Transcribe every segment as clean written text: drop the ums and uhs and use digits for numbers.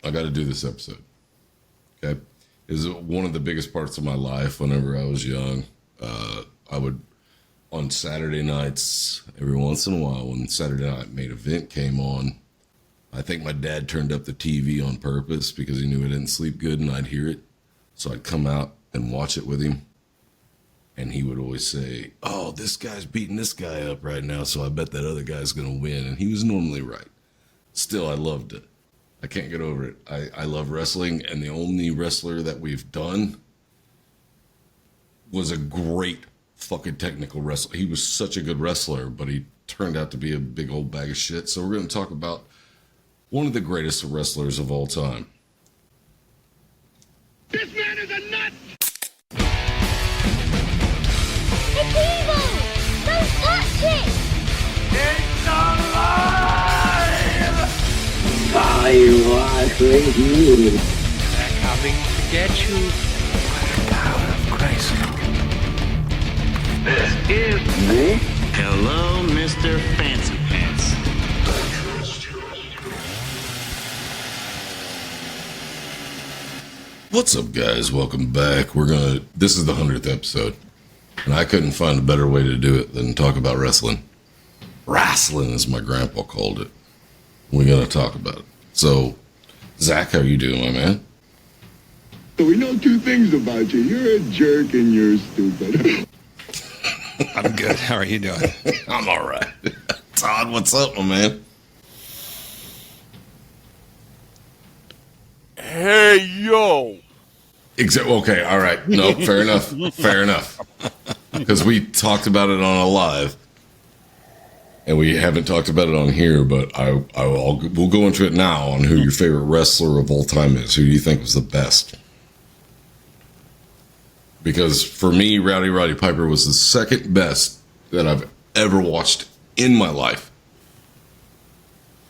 I got to do this episode. Okay. It was one of the biggest parts of my life whenever I was young. I would, on Saturday nights, every once in a while, when Saturday Night Main Event came on, I think my dad turned up the TV on purpose because he knew I didn't sleep good and I'd hear it. So I'd come out and watch it with him. And he would always say, oh, this guy's beating this guy up right now, so I bet that other guy's going to win. And he was normally right. Still, I loved it. I can't get over it. I love wrestling, and the only wrestler that we've done was a great fucking technical wrestler. He was such a good wrestler, but he turned out to be a big old bag of shit. So we're going to talk about one of the greatest wrestlers of all time. This man is a nut! It's evil! Don't touch it! It's alive! I was with you. They're coming to get you. What a power of Christ. This is Me? Hello, Mr. Fancy Pants. What's up, guys? Welcome back. This is the 100th episode, and I couldn't find a better way to do it than talk about wrestling. Wrestling, as my grandpa called it. We're going to talk about it. So, Zach, how you doing, my man? So we know two things about you. You're a jerk and you're stupid. I'm good. How are you doing? I'm all right. Todd, what's up, my man? Hey, yo. Okay, all right. No, fair enough. Fair enough. Because we talked about it on a live, and we haven't talked about it on here, but we'll go into it now on who your favorite wrestler of all time is. Who do you think was the best? Because for me, Rowdy Roddy Piper was the second best that I've ever watched in my life.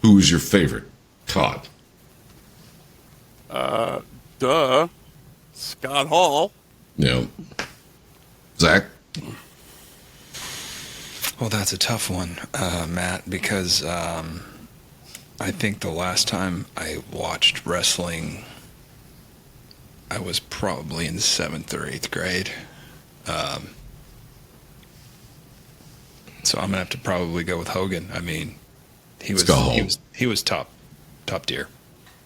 Who was your favorite? Todd. Scott Hall. Yeah. Zach? Well, that's a tough one, Matt, because I think the last time I watched wrestling, I was probably in 7th or 8th grade. So I'm going to have to probably go with Hogan. I mean, he was top tier.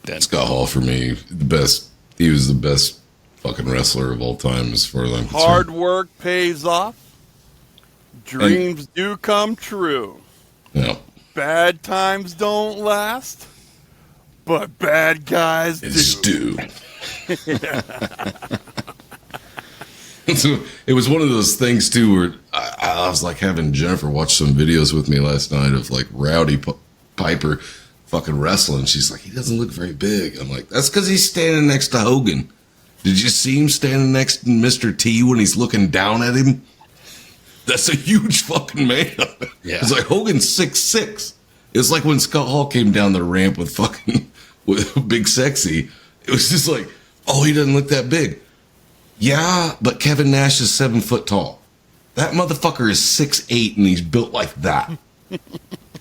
Then. Scott Hall for me, the best. He was the best fucking wrestler of all time as far as I'm concerned. Hard work pays off. Dreams do come true. Yeah. Bad times don't last, but bad guys do. So it was one of those things too where I was like having Jennifer watch some videos with me last night of like Rowdy Piper fucking wrestling. She's like, he doesn't look very big. I'm like, that's because he's standing next to Hogan. Did you see him standing next to Mr. T when he's looking down at him? That's a huge fucking man. Yeah. It's like Hogan's 6'6". It's like when Scott Hall came down the ramp with Big Sexy. It was just like, oh, he doesn't look that big. Yeah, but Kevin Nash is 7 foot tall. That motherfucker is 6'8" and he's built like that.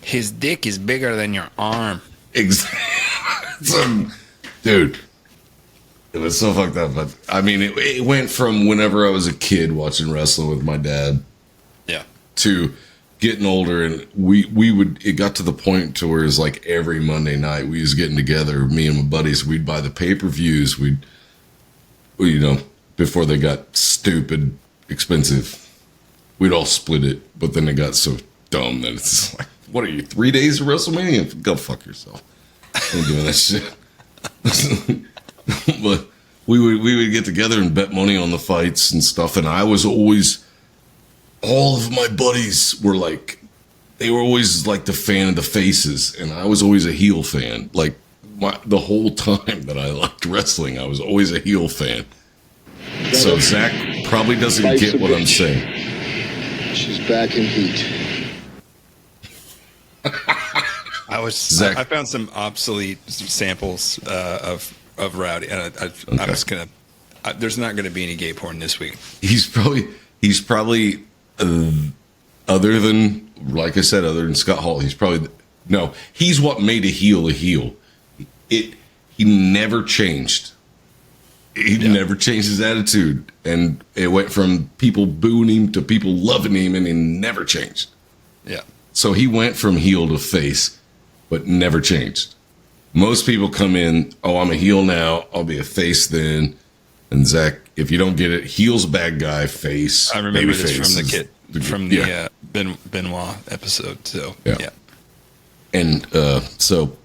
His dick is bigger than your arm. Exactly. Dude, it was so fucked up. But I mean, it went from whenever I was a kid watching wrestling with my dad, Yeah, to getting older, and it got to the point to where it's like every Monday night we was getting together, me and my buddies. We'd buy the pay-per-views. Before they got stupid expensive, we'd all split it. But then it got so dumb that it's just like, what are you, 3 days of WrestleMania? Go fuck yourself. I ain't doing that shit. But we would get together and bet money on the fights and stuff. And I was always, all of my buddies were like, they were always like the fan of the faces. And I was always a heel fan. Like the whole time that I liked wrestling, I was always a heel fan. So Zach probably doesn't get what I'm saying. She's back in heat. I found some obsolete samples of Rowdy, and I was gonna. There's not going to be any gay porn this week. He's probably other than, like I said, other than Scott Hall, he's what made a heel a heel. he never changed. He never changed his attitude. And it went from people booing him to people loving him, and he never changed. Yeah. So he went from heel to face, but never changed. Most people come in, oh, I'm a heel now, I'll be a face then. And Zach, if you don't get it, heel's bad guy, face. I remember this face from the kid, from the Benoit episode. So, yeah. And so...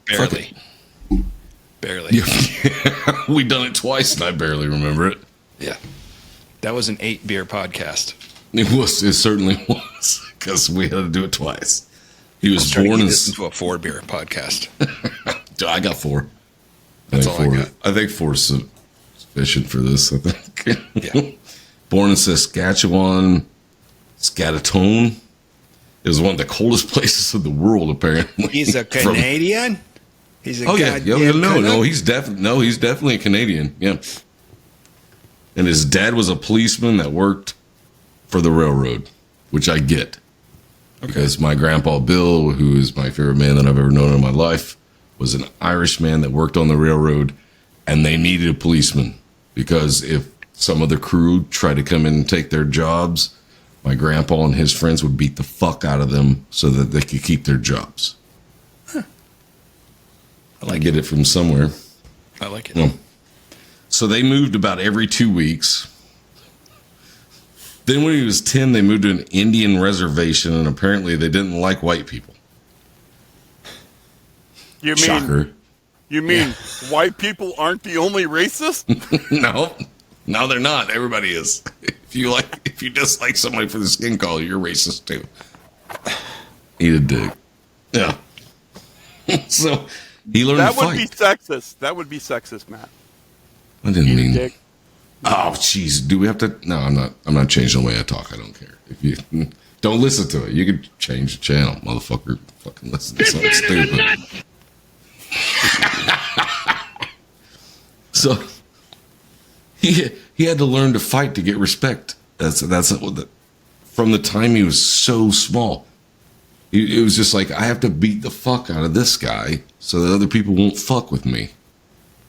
Barely. Yeah. We done it twice, and I barely remember it. Yeah. That was an 8-beer podcast. It certainly was, because we had to do it twice. He was born into a 4-beer podcast. I got 4. That's all I got. I think 4 is sufficient for this, I think. Yeah. Born in Saskatchewan, Scattertone. It was one of the coldest places in the world, apparently. He's a Canadian? He's a he's definitely a Canadian. Yeah. And his dad was a policeman that worked for the railroad, which I get. Okay. Because my grandpa Bill, who is my favorite man that I've ever known in my life, was an Irish man that worked on the railroad, and they needed a policeman because if some other crew tried to come in and take their jobs, my grandpa and his friends would beat the fuck out of them so that they could keep their jobs. I get it from somewhere. I like it. Yeah. So they moved about every 2 weeks. Then when he was 10, they moved to an Indian reservation, and apparently they didn't like white people. Shocker. You mean white people aren't the only racist? No, they're not. Everybody is. If you dislike somebody for the skin color, you're racist too. Eat a dick. Yeah. So he learned to fight. That would be sexist, Matt. I didn't mean. Dick. Oh, jeez. Do we have to? No, I'm not changing the way I talk. I don't care. If you don't listen to it, you can change the channel, motherfucker. Fucking listen to something stupid. So he had to learn to fight to get respect. That's from the time he was so small. It was just like, I have to beat the fuck out of this guy so that other people won't fuck with me.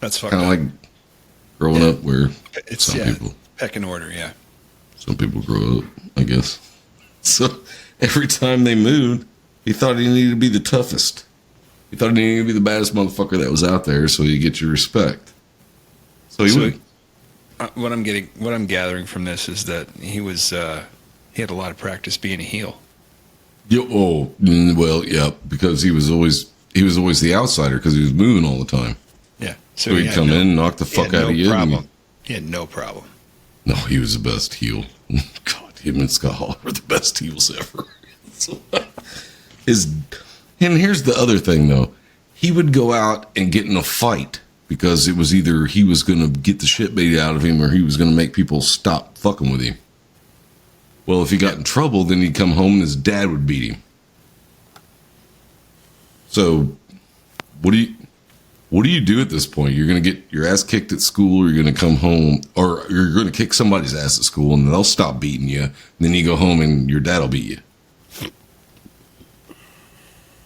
That's fucked up. Kind of like growing up where people pecking order, yeah. Some people grow up, I guess. So every time they moved, he thought he needed to be the toughest. He thought he needed to be the baddest motherfucker that was out there so you get your respect. So he would. What I'm gathering from this is that he had a lot of practice being a heel. Because he was always the outsider because he was moving all the time. Yeah. So he'd come in and knock the fuck out of you. He had no problem. No, he was the best heel. God, him and Scott Hall were the best heels ever. And here's the other thing, though. He would go out and get in a fight because it was either he was going to get the shit beat out of him or he was going to make people stop fucking with him. Well, if he got in trouble, then he'd come home and his dad would beat him. So, what do you do at this point? You're going to get your ass kicked at school, or you're going to come home, or you're going to kick somebody's ass at school and they'll stop beating you. And then you go home and your dad will beat you.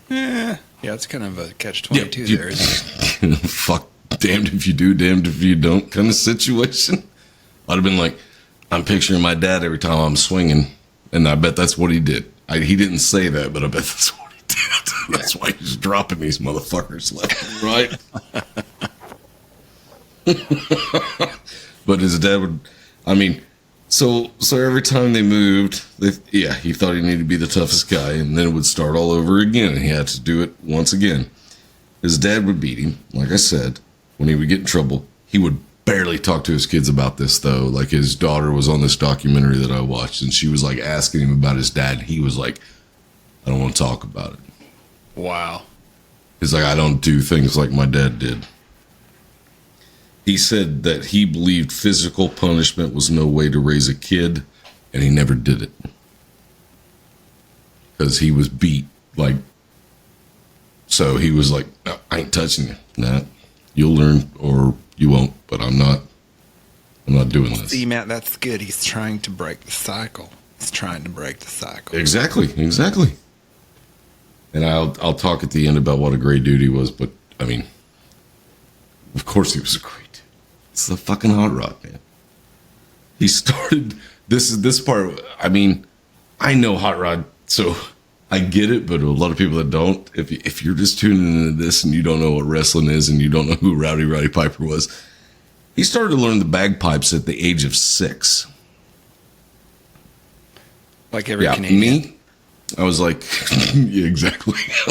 Yeah, it's kind of a catch-22 there, isn't it? Fuck, damned if you do, damned if you don't kind of situation. I'd have been like, I'm picturing my dad every time I'm swinging, and I bet that's what he did. He didn't say that, but I bet that's what he did. That's why he's dropping these motherfuckers left and right. But his dad would, so every time they moved, he thought he needed to be the toughest guy, and then it would start all over again, and he had to do it once again. His dad would beat him, like I said. When he would get in trouble, he would barely talk to his kids about this, though. Like, his daughter was on this documentary that I watched, and she was, like, asking him about his dad, and he was like, I don't want to talk about it. Wow. He's like, I don't do things like my dad did. He said that he believed physical punishment was no way to raise a kid, and he never did it. Because he was beat, so he was like, no, I ain't touching you. Nah, you'll learn or you won't, but I'm not doing this. See, Matt, that's good. He's trying to break the cycle. Exactly. And I'll talk at the end about what a great dude he was, but, Of course he was a great dude. It's the fucking Hot Rod, man. He started, this part, I mean, I know Hot Rod, so I get it, but a lot of people that don't, if you're just tuning into this and you don't know what wrestling is and you don't know who Rowdy Roddy Piper was, he started to learn the bagpipes at the age of 6. Like every Canadian. Me, I was like, yeah, exactly. I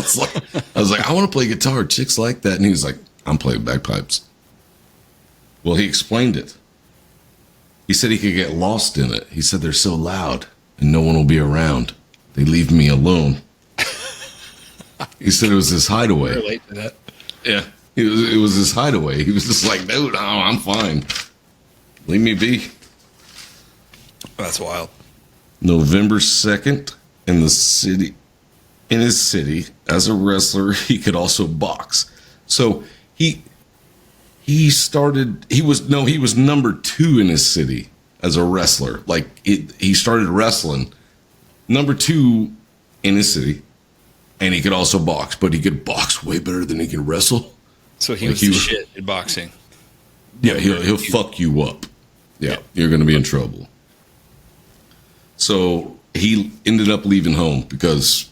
was like, I want to play guitar. Chicks like that. And he was like, I'm playing bagpipes. Well, he explained it. He said he could get lost in it. He said they're so loud and no one will be around. They leave me alone. He said it was his hideaway. Relate to that. Yeah. It was his hideaway. He was just like, dude, I'm fine. Leave me be. That's wild. November 2nd, in his city, as a wrestler, he could also box. So he was number 2 in his city as a wrestler. Like he started wrestling number 2 in his city, and he could also box, but he could box way better than he could wrestle. So he was the shit in boxing. Yeah, he'll fuck you up. Yeah, you're going to be in trouble. So he ended up leaving home because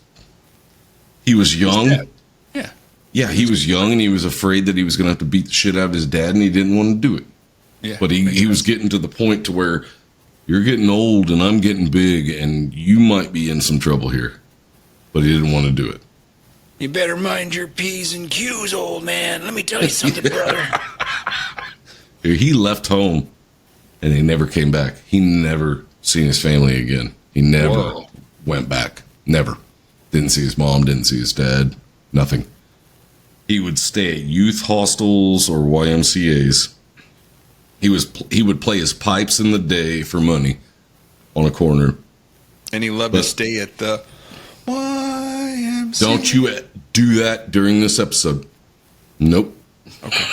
he was young. Yeah. Yeah, he was young and he was afraid that he was going to have to beat the shit out of his dad and he didn't want to do it. Yeah. But he was getting to the point to where you're getting old and I'm getting big and you might be in some trouble here. But he didn't want to do it. You better mind your P's and Q's, old man. Let me tell you something, brother. He left home and he never came back. He never seen his family again. He never went back. Never. Didn't see his mom, didn't see his dad, nothing. He would stay at youth hostels or YMCAs. He would play his pipes in the day for money on a corner. And he loved to stay at the YMCA. Don't you do that during this episode. Nope. Okay.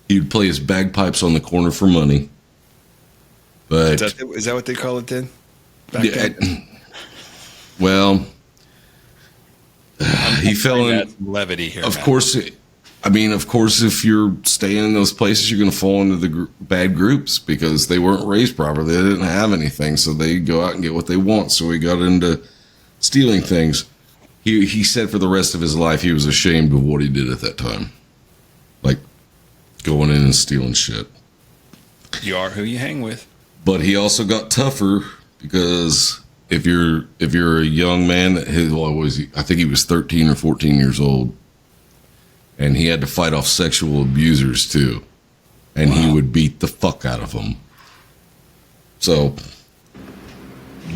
He would play his bagpipes on the corner for money. But is that what they call it then? Back then? Well, he fell in levity here. Of course, if you're staying in those places, you're going to fall into the bad groups because they weren't raised properly. They didn't have anything, so they go out and get what they want. So he got into stealing things. He said for the rest of his life he was ashamed of what he did at that time, like going in and stealing shit. You are who you hang with. But he also got tougher because if you're a young man, I think he was 13 or 14 years old, and he had to fight off sexual abusers too, and he would beat the fuck out of them. So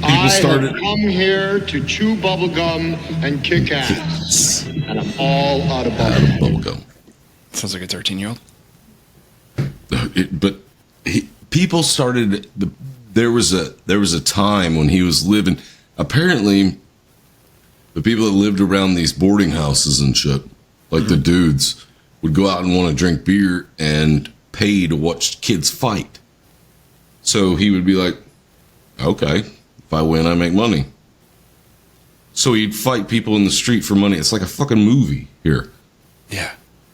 I have come here to chew bubblegum and kick ass, and I'm all out of bubblegum. Sounds like a 13-year-old. But people started. There was a time when he was living. Apparently, the people that lived around these boarding houses and shit, like the dudes, would go out and want to drink beer and pay to watch kids fight. So he would be like, "Okay, if I win, I make money." So he'd fight people in the street for money. It's like a fucking movie here. Yeah.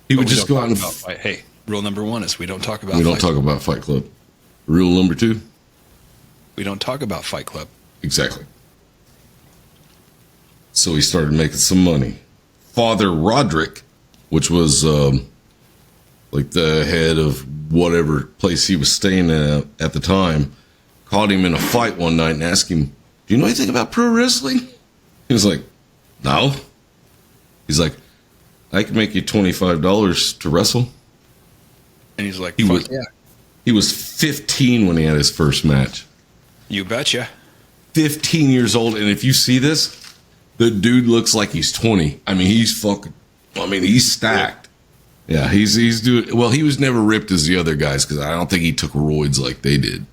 He would just go out and fight. Hey, rule number 1 is we don't talk about. We don't talk about Fight Club. Rule number 2. We don't talk about Fight Club. Exactly. So he started making some money. Father Roderick, which was like the head of whatever place he was staying at the time, caught him in a fight one night and asked him, "Do you know anything about pro wrestling?" He was like, "No." He's like, "I can make you $25 to wrestle." And he's like, He was 15 when he had his first match. You betcha. 15 years old, and if you see this, the dude looks like he's 20. I mean, he's stacked. Yeah, he's doing well. He was never ripped as the other guys because I don't think he took roids like they did.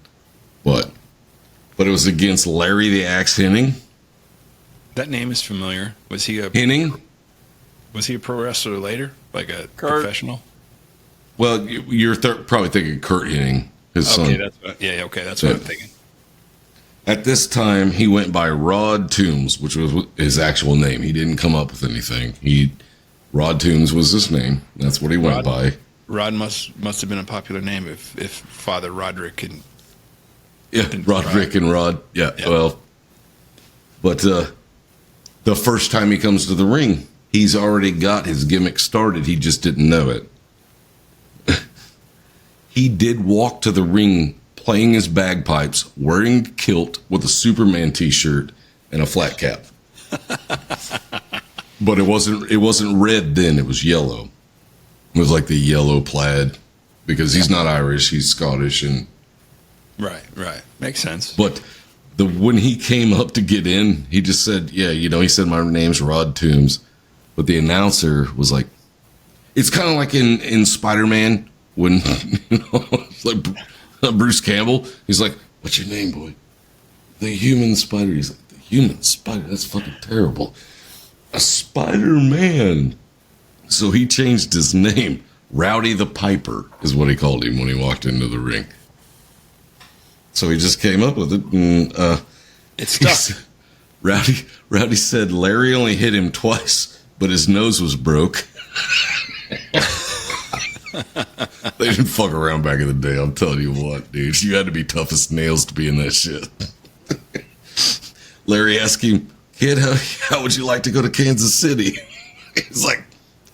But it was against Larry the Axe Hennig. That name is familiar. Was he a Hennig? Was he a pro wrestler later, like a Kurt. professional? Well, you're probably thinking Kurt Hennig, his son. That's what I'm thinking. At this time, he went by Rod Toombs, which was his actual name. He didn't come up with anything. He Rod Toombs was his name. That's what he went by. Rod must have been a popular name if Father Roderick and Roderick and Rod. Yeah. Well, but the first time he comes to the ring, he's already got his gimmick started. He just didn't know it. He did walk to the ring playing his bagpipes, wearing a kilt with a Superman t-shirt and a flat cap. But it wasn't red then, it was yellow. It was like the yellow plaid, because he's not Irish, he's Scottish. And Right. Makes sense. But when he came up to get in, he just said, he said, my name's Rod Toombs. But the announcer was like, it's kind of like in Spider-Man when, like Bruce Campbell, he's like, what's your name, boy? The human spider. He's like, the human spider? That's fucking terrible. A Spider-Man. So he changed his name. Rowdy the Piper is what he called him when he walked into the ring. So he just came up with it. And, it's stuck. Rowdy said Larry only hit him twice, but his nose was broke. They didn't fuck around back in the day. I'm telling you what, dude. You had to be tough as nails to be in that shit. Larry asked him, kid, how would you like to go to Kansas City? He's like,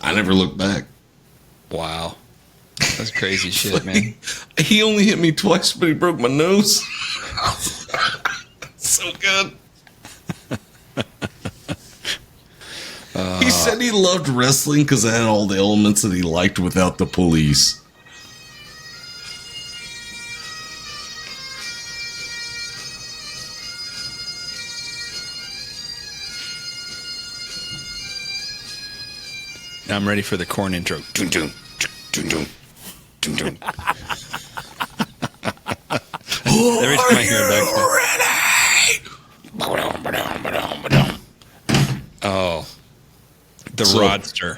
I never looked back. Wow. That's crazy shit, man. He only hit me twice, but he broke my nose. So good. He said he loved wrestling because it had all the elements that he liked without the police. Now I'm ready for the corn intro. Dun, dun, dun, dun, dun, dun. Every time I hear it back. Oh, the Rodster.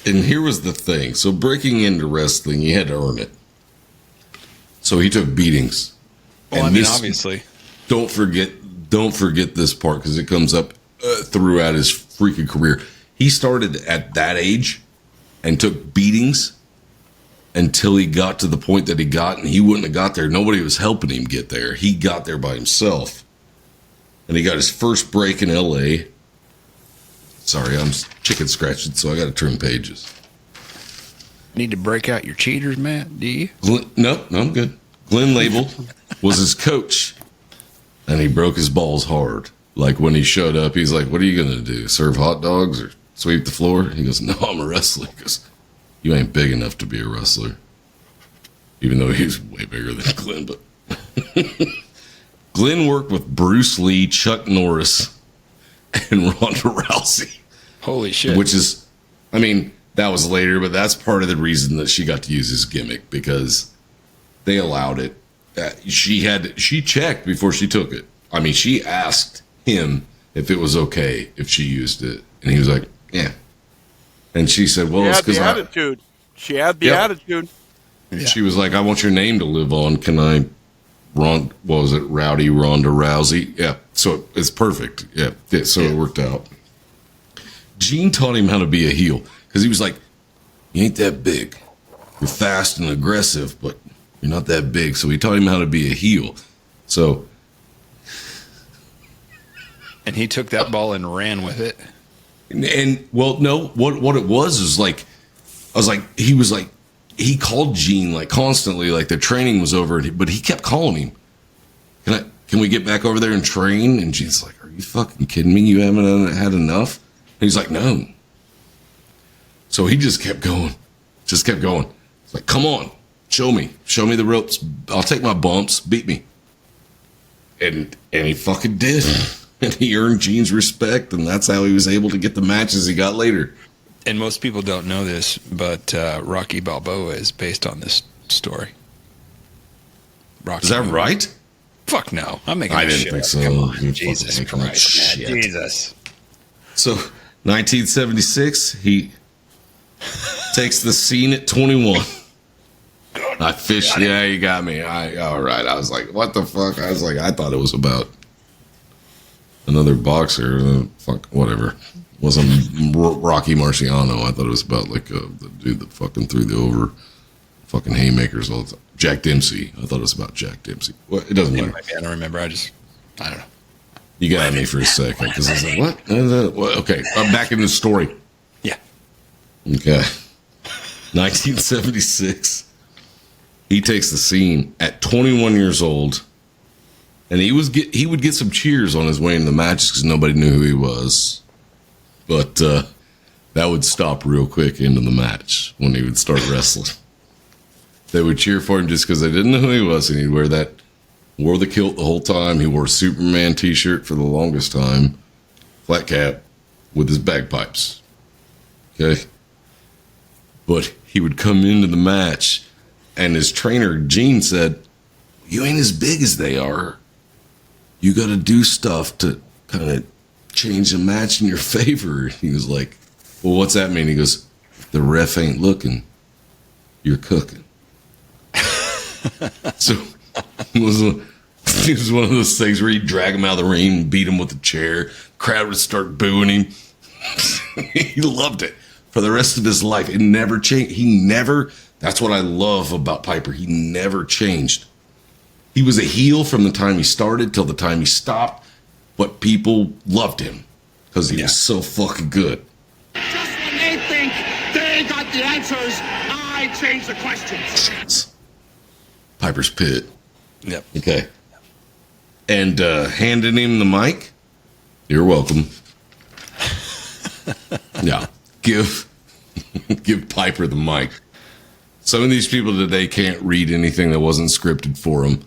And here was the thing. So breaking into wrestling, you had to earn it. So he took beatings. Well, and obviously. Don't forget this part because it comes up throughout his freaking career. He started at that age and took beatings until he got to the point that he got, and he wouldn't have got there. Nobody was helping him get there. He got there by himself. And he got his first break in L.A. Sorry, I'm chicken scratching, so I got to turn pages. Need to break out your cheaters, Matt? Do you? No, I'm good. Glenn Label was his coach, and he broke his balls hard. Like when he showed up, he's like, what are you going to do? Serve hot dogs or sweep the floor? He goes, no, I'm a wrestler. He goes, you ain't big enough to be a wrestler. Even though he's way bigger than Glenn. But Glenn worked with Bruce Lee, Chuck Norris, and Ronda Rousey. Holy shit. Which is, I mean, that was later, but that's part of the reason that she got to use his gimmick, because they allowed it. She checked before she took it. I mean, she asked him if it was okay if she used it, and he was like, yeah. And she said, well, it's because attitude. She had the attitude. And she was like, I want your name to live on. Can I, what was it, Rowdy Ronda Rousey? Yeah, so it's perfect. Yeah, so it worked out. Gene taught him how to be a heel, because he was like, you ain't that big. You're fast and aggressive, but you're not that big. So he taught him how to be a heel. So... And he took that ball and ran with it. And well, no, what it was like, I was like, he called Gene like constantly, like the training was over, but he kept calling him. Can we get back over there and train? And Gene's like, are you fucking kidding me? You haven't had enough? And he's like, no. So he just kept going. It's like, come on, show me the ropes. I'll take my bumps, beat me. And he fucking did. And he earned Gene's respect, and that's how he was able to get the matches he got later. And most people don't know this, but Rocky Balboa is based on this story. Is that right? Fuck no. I'm making I this didn't shit think up. so. Come on. You're Jesus fucking making Christ, up man. shit. Jesus. So, 1976, he takes the scene at 21. I fished. Yeah, you got me. All right. I was like, what the fuck? I was like, I thought it was about another boxer. Fuck, whatever. Wasn't Rocky Marciano. I thought it was about like the dude that fucking threw the over fucking haymakers all the time. Jack Dempsey. I thought it was about Jack Dempsey. Well, it doesn't matter. I don't remember. I don't know. You got me for a second because I was like, what? Okay, I'm back in the story. Yeah. Okay. 1976. He takes the scene at 21 years old, and he would get some cheers on his way into the matches because nobody knew who he was. But that would stop real quick into the match when he would start wrestling. They would cheer for him just because they didn't know who he was, and he'd wore the kilt the whole time. He wore a Superman t-shirt for the longest time, flat cap, with his bagpipes. Okay? But he would come into the match, and his trainer, Gene, said, you ain't as big as they are. You got to do stuff to kind of change the match in your favor. He was like, well, what's that mean? He goes, if the ref ain't looking, you're cooking. So it was one of those things where he'd drag him out of the ring and beat him with a chair. Crowd would start booing him. He loved it for the rest of his life. It never changed. That's what I love about Piper. He never changed. He was a heel from the time he started till the time he stopped, but people loved him because he was so fucking good. Just when they think they got the answers, I change the questions. Piper's Pit. Yep. Okay. And handing him the mic, you're welcome. Yeah. Give Piper the mic. Some of these people today can't read anything that wasn't scripted for them.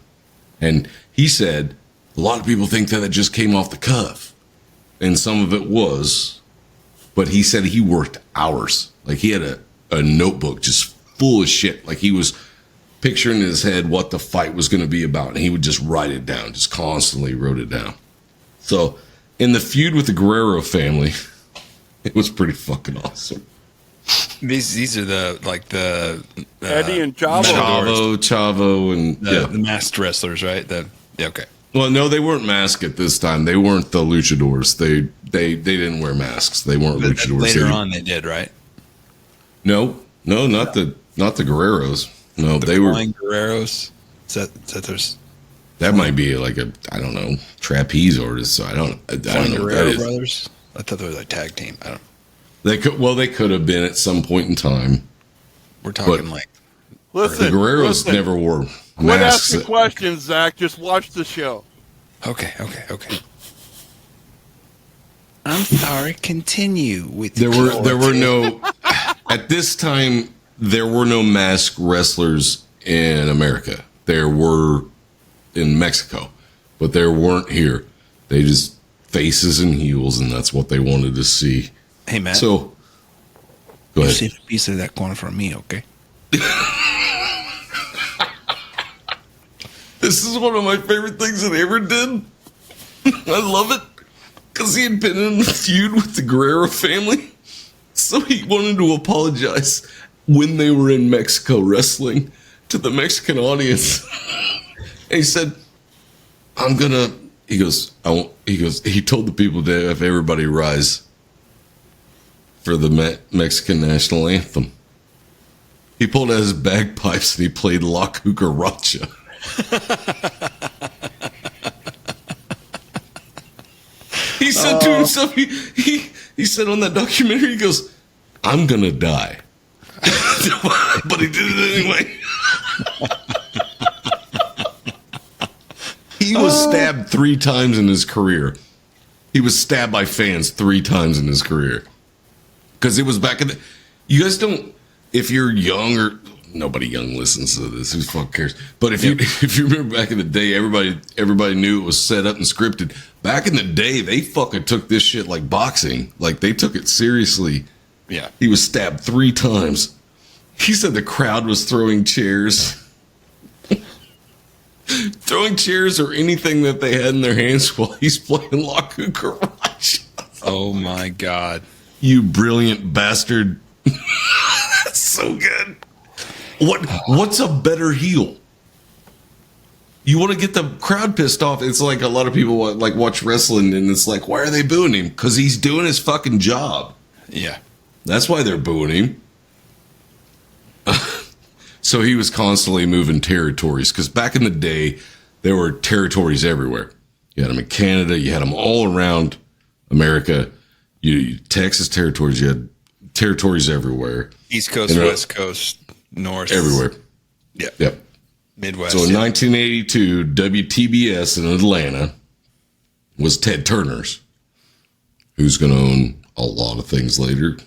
And he said, a lot of people think that it just came off the cuff. And some of it was. But he said he worked hours. Like he had a notebook just full of shit. Like he was picturing in his head what the fight was going to be about. And he would just write it down, just constantly wrote it down. So in the feud with the Guerrero family, it was pretty fucking awesome. These are the Eddie and Chavo. Chavo, and the masked wrestlers, right? Okay. Well, no, they weren't masked at this time. They weren't the luchadors. They didn't wear masks. They weren't luchadors. Later on, they did, right? No, not the Guerreros. No, they were Guerreros. Is that there's? That might be like I don't know, trapeze artist. So I don't know Guerrero what that is. brothers. I thought they were like tag team. I don't. They could have been at some point in time. We're talking Listen, the Guerreros never wore masks. Quit asking questions, Zach. Just watch the show. Okay. I'm sorry. Continue with there were no at this time. There were no masked wrestlers in America. There were in Mexico, but there weren't here. They just faces and heels, and that's what they wanted to see. Hey, Matt. So, go ahead. Save a piece of that corn for me, okay? This is one of my favorite things that they ever did. I love it. Because he had been in a feud with the Guerrero family. So he wanted to apologize when they were in Mexico wrestling to the Mexican audience. And he said, he told the people to have everybody rise for the Mexican national anthem. He pulled out his bagpipes and he played La Cucaracha. He said to himself, he said on that documentary, he goes, I'm going to die. But he did it anyway. He was stabbed 3 times in his career. He was stabbed by fans 3 times in his career. Because it was back in the... You guys don't... If you're young or... Nobody young listens to this. Who the fuck cares? But if you remember back in the day, everybody knew it was set up and scripted. Back in the day, they fucking took this shit like boxing. Like, they took it seriously. Yeah. He was stabbed 3 times. He said the crowd was throwing chairs. Throwing chairs or anything that they had in their hands while he's playing La Cucaracha. Oh, my God. You brilliant bastard. That's so good. What's a better heel? You want to get the crowd pissed off. It's like a lot of people watch wrestling, and it's like, why are they booing him? Because he's doing his fucking job. Yeah. That's why they're booing him. So he was constantly moving territories, because back in the day, there were territories everywhere. You had them in Canada. You had them all around America. Texas territories. You had territories everywhere. East Coast, West Coast, North. Everywhere. Yeah. Yep. Midwest. So in 1982, WTBS in Atlanta was Ted Turner's, who's going to own a lot of things later.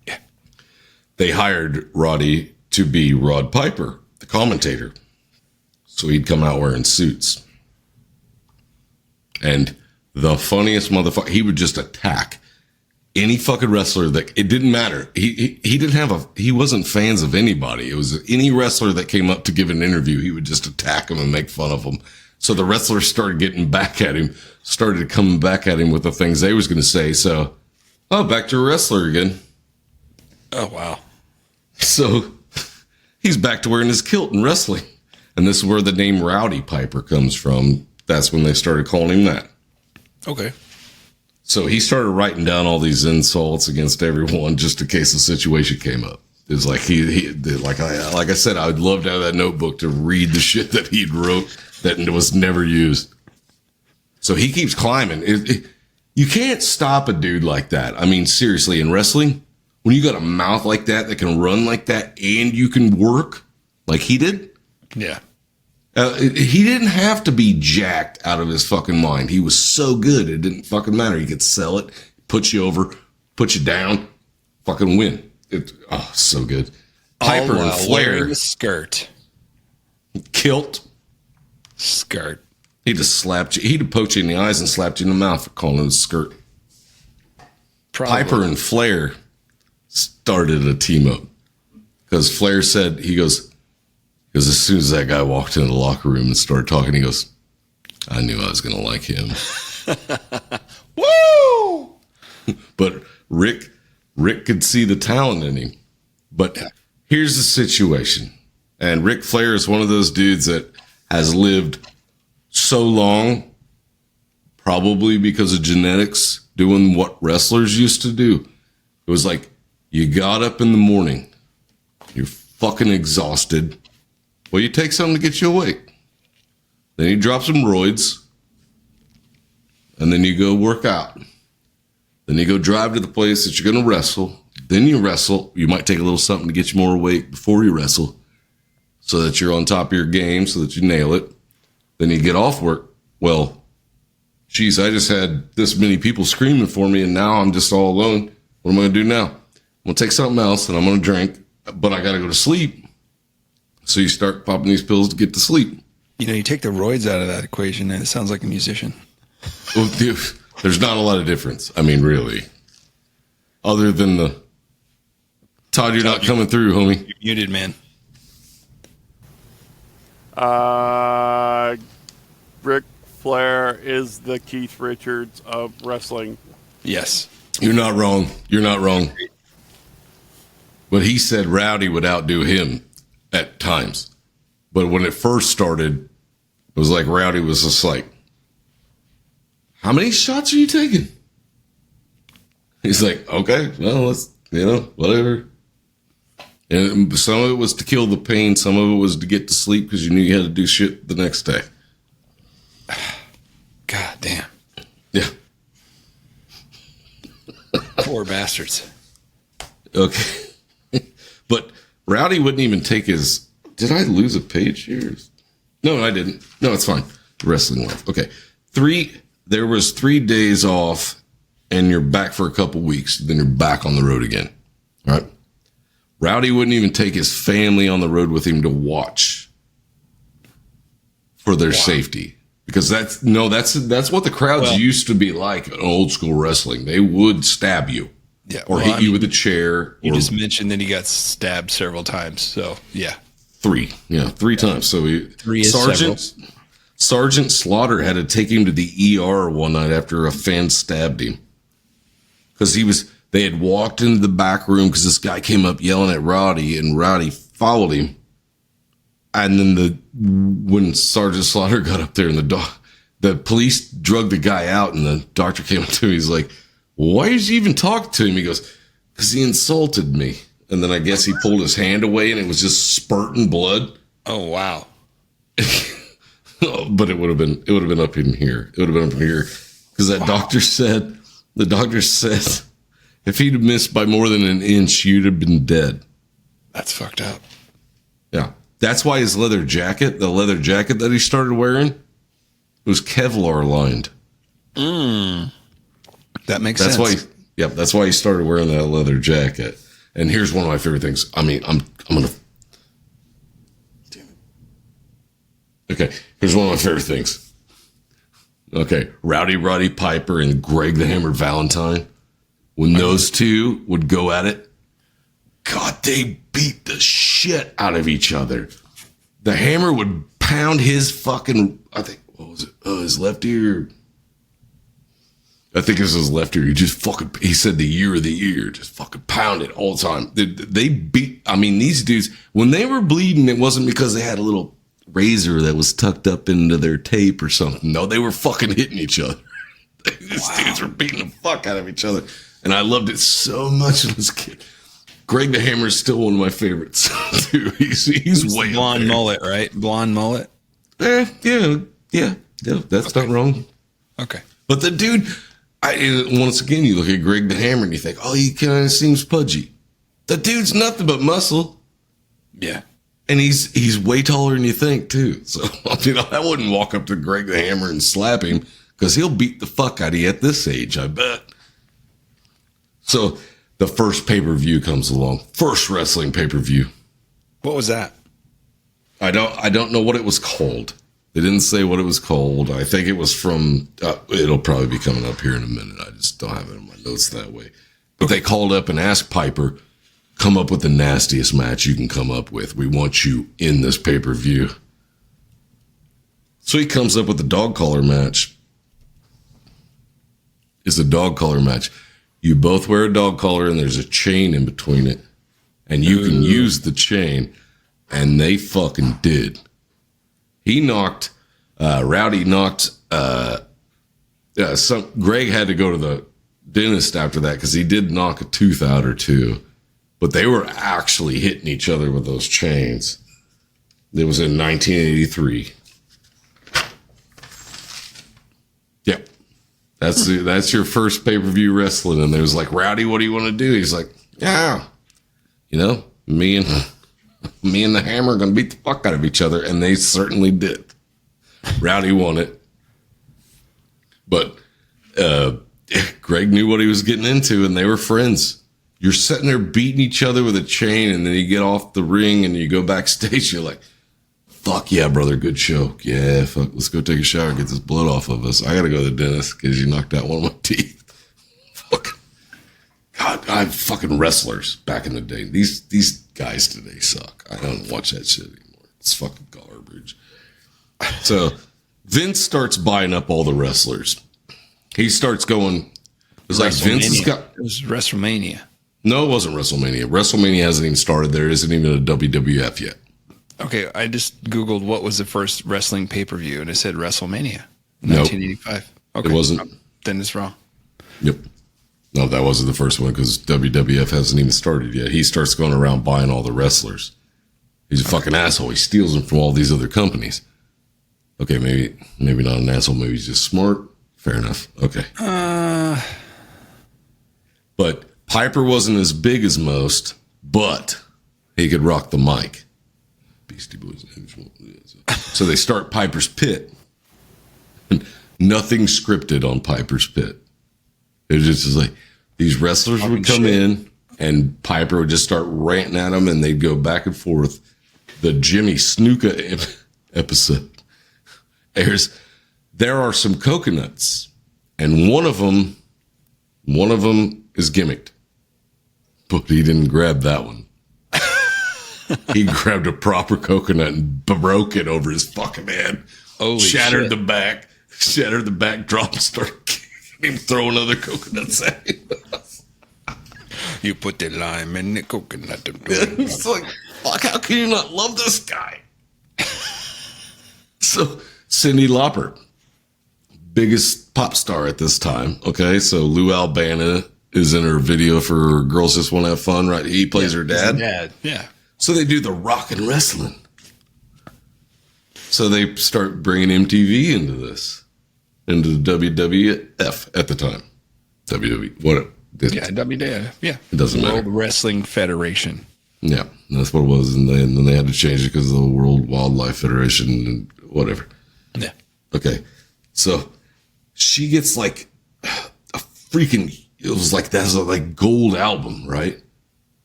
Yeah. They hired Roddy to be Rod Piper, the commentator. So he'd come out wearing suits. And the funniest motherfucker, he would just attack any fucking wrestler that, it didn't matter. He wasn't fans of anybody. It was any wrestler that came up to give an interview, he would just attack him and make fun of him. So the wrestlers started getting back at him, started coming back at him with the things they was going to say. So, back to a wrestler again. Oh, wow. So he's back to wearing his kilt and wrestling. And this is where the name Rowdy Piper comes from. That's when they started calling him that. Okay. So he started writing down all these insults against everyone just in case the situation came up. It's like like I said, I would love to have that notebook to read the shit that he'd wrote that was never used. So he keeps climbing. You can't stop a dude like that. I mean, seriously, in wrestling, when you got a mouth like that can run like that and you can work like he did. Yeah. He didn't have to be jacked out of his fucking mind. He was so good, it didn't fucking matter. He could sell it, put you over, put you down, fucking win. So good. Piper and Flair. Skirt. Kilt. Skirt. He just slapped you. He'd have poked you in the eyes and slapped you in the mouth for calling it a skirt. Probably. Piper and Flair started a team up. Because Flair said, he goes, because as soon as that guy walked into the locker room and started talking, he goes, I knew I was going to like him. Woo! But Rick could see the talent in him. But here's the situation. And Ric Flair is one of those dudes that has lived so long, probably because of genetics, doing what wrestlers used to do. It was like, you got up in the morning, you're fucking exhausted. Well, you take something to get you awake. Then you drop some roids. And then you go work out. Then you go drive to the place that you're going to wrestle. Then you wrestle. You might take a little something to get you more awake before you wrestle, so that you're on top of your game, so that you nail it. Then you get off work. Well, geez, I just had this many people screaming for me, and now I'm just all alone. What am I going to do now? I'm going to take something else, and I'm going to drink, but I got to go to sleep. So you start popping these pills to get to sleep. You know, you take the roids out of that equation, and it sounds like a musician. Well, dude, there's not a lot of difference. I mean, really. Other than the... Todd, you're not coming through, homie. You're muted, man. Ric Flair is the Keith Richards of wrestling. Yes. You're not wrong. You're not wrong. But he said Rowdy would outdo him at times. But when it first started, it was like Rowdy was just like, how many shots are you taking? He's like, okay, well, let's, whatever. And some of it was to kill the pain. Some of it was to get to sleep because you knew you had to do shit the next day. God damn. Yeah. Poor bastards. Okay. But Rowdy wouldn't even take his... Did I lose a page here? No, I didn't. No, it's fine. Wrestling life. Okay. There was 3 days off, and you're back for a couple weeks. Then you're back on the road again. All right? Rowdy wouldn't even take his family on the road with him to watch for their safety. Because that's what the crowds used to be like in old school wrestling. They would stab you. Yeah, or hit you with a chair. You just mentioned that he got stabbed several times. So, yeah. 3 times. So Sergeant Slaughter had to take him to the ER one night after a fan stabbed him. Because they had walked into the back room because this guy came up yelling at Roddy, and Roddy followed him And then when Sergeant Slaughter got up there and the police drugged the guy out and the doctor came up to him. He's like, why is he even talking to him? He goes, because he insulted me. And then I guess he pulled his hand away and it was just spurting blood. Oh, wow. But it would have been up in here. It would have been up in here. Because the doctor said, if he'd have missed by more than an inch, you'd have been dead. That's fucked up. Yeah. That's why his leather jacket that he started wearing, was Kevlar lined. That makes sense. That's why he started wearing that leather jacket. And here's one of my favorite things. I mean, I'm gonna. Damn it. Okay, here's one of my favorite things. Okay, Rowdy Roddy Piper and Greg the Hammer Valentine. When those two would go at it, God, they beat the shit out of each other. The Hammer would pound his fucking, I think, what was it? Oh, his left ear. I think it was his left ear. He said the year of the ear, just fucking pound it all the time. They beat, I mean, these dudes, when they were bleeding, it wasn't because they had a little razor that was tucked up into their tape or something. No, they were fucking hitting each other. These dudes were beating the fuck out of each other. And I loved it so much as a kid. Greg the Hammer is still one of my favorites. Dude, he's way blonde mullet, right? Blonde mullet. Yeah. That's not wrong. Okay, but the dude, once again, you look at Greg the Hammer and you think, oh, he kind of seems pudgy. The dude's nothing but muscle. Yeah, and he's way taller than you think too. So I wouldn't walk up to Greg the Hammer and slap him because he'll beat the fuck out of you at this age, I bet. So the first pay-per-view comes along. First wrestling pay-per-view. What was that? I don't know what it was called. They didn't say what it was called. I think it was from, it'll probably be coming up here in a minute. I just don't have it in my notes that way. But they called up and asked Piper, come up with the nastiest match you can come up with. We want you in this pay-per-view. So he comes up with the dog collar match. It's a dog collar match. You both wear a dog collar and there's a chain in between it. And you can use the chain. And they fucking did. Rowdy knocked, Greg had to go to the dentist after that because he did knock a tooth out or two. But they were actually hitting each other with those chains. It was in 1983. Yep. That's your first pay-per-view wrestling. And there was like, Rowdy, what do you want to do? He's like, yeah, me and the Hammer are going to beat the fuck out of each other. And they certainly did. Rowdy won it. But Greg knew what he was getting into, and they were friends. You're sitting there beating each other with a chain, and then you get off the ring and you go backstage. You're like, fuck yeah, brother, good show. Yeah, fuck, let's go take a shower and get this blood off of us. I got to go to the dentist because you knocked out one of my teeth. Fuck. God, I'm fucking wrestlers back in the day. These guys today suck. I don't watch that shit anymore. It's fucking garbage. So Vince starts buying up all the wrestlers. He starts going. It was like Vince has got. It was WrestleMania. No, it wasn't WrestleMania. WrestleMania hasn't even started. There isn't even a WWF yet. Okay, I just Googled what was the first wrestling pay-per-view, and it said WrestleMania, Nope. 1985. Okay, It wasn't. Then it's wrong. Yep. No, that wasn't the first one because WWF hasn't even started yet. He starts going around buying all the wrestlers. He's a fucking asshole. He steals them from all these other companies. Okay, maybe not an asshole. Maybe he's just smart. Fair enough. Okay. But Piper wasn't as big as most, but he could rock the mic. Beastie Boys. So they start Piper's Pit. Nothing scripted on Piper's Pit. It was just like these wrestlers would come in and Piper would just start ranting at them and they'd go back and forth. The Jimmy Snuka episode. There are some coconuts and one of them is gimmicked, but he didn't grab that one. He grabbed a proper coconut and broke it over his fucking head. Shattered the back, drop, and started kicking him, throwing other coconuts at him. You put the lime in the coconut. It's like, fuck, how can you not love this guy? So Cyndi Lauper, biggest pop star at this time. Okay, so Lou Albano is in her video for Girls Just Want to Have Fun, right? He plays her dad. Yeah. So they do the rock and wrestling. So they start bringing MTV into this, into the WWF at the time. WWE, what? WWF. Yeah. It doesn't matter. World Wrestling Federation. Yeah, that's what it was. And then they had to change it because of the World Wildlife Federation and whatever. Yeah. Okay. So she gets like a freaking, it was like, that's a like gold album, right?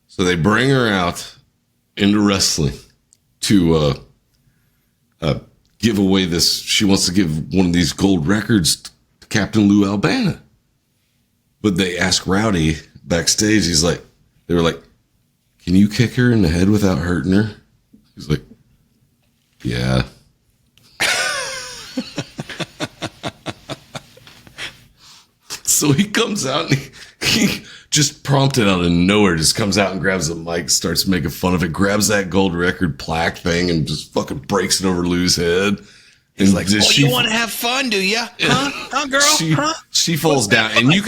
So they bring her out into wrestling to give away this. She wants to give one of these gold records to Captain Lou Albano. But they ask Rowdy backstage, they were like, can you kick her in the head without hurting her? He's like, yeah. So he comes out and he just prompted out of nowhere, just comes out and grabs the mic, starts making fun of it, grabs that gold record plaque thing and just fucking breaks it over Lou's head. He's and like, you want to have fun, do ya? Huh, girl? She falls down and you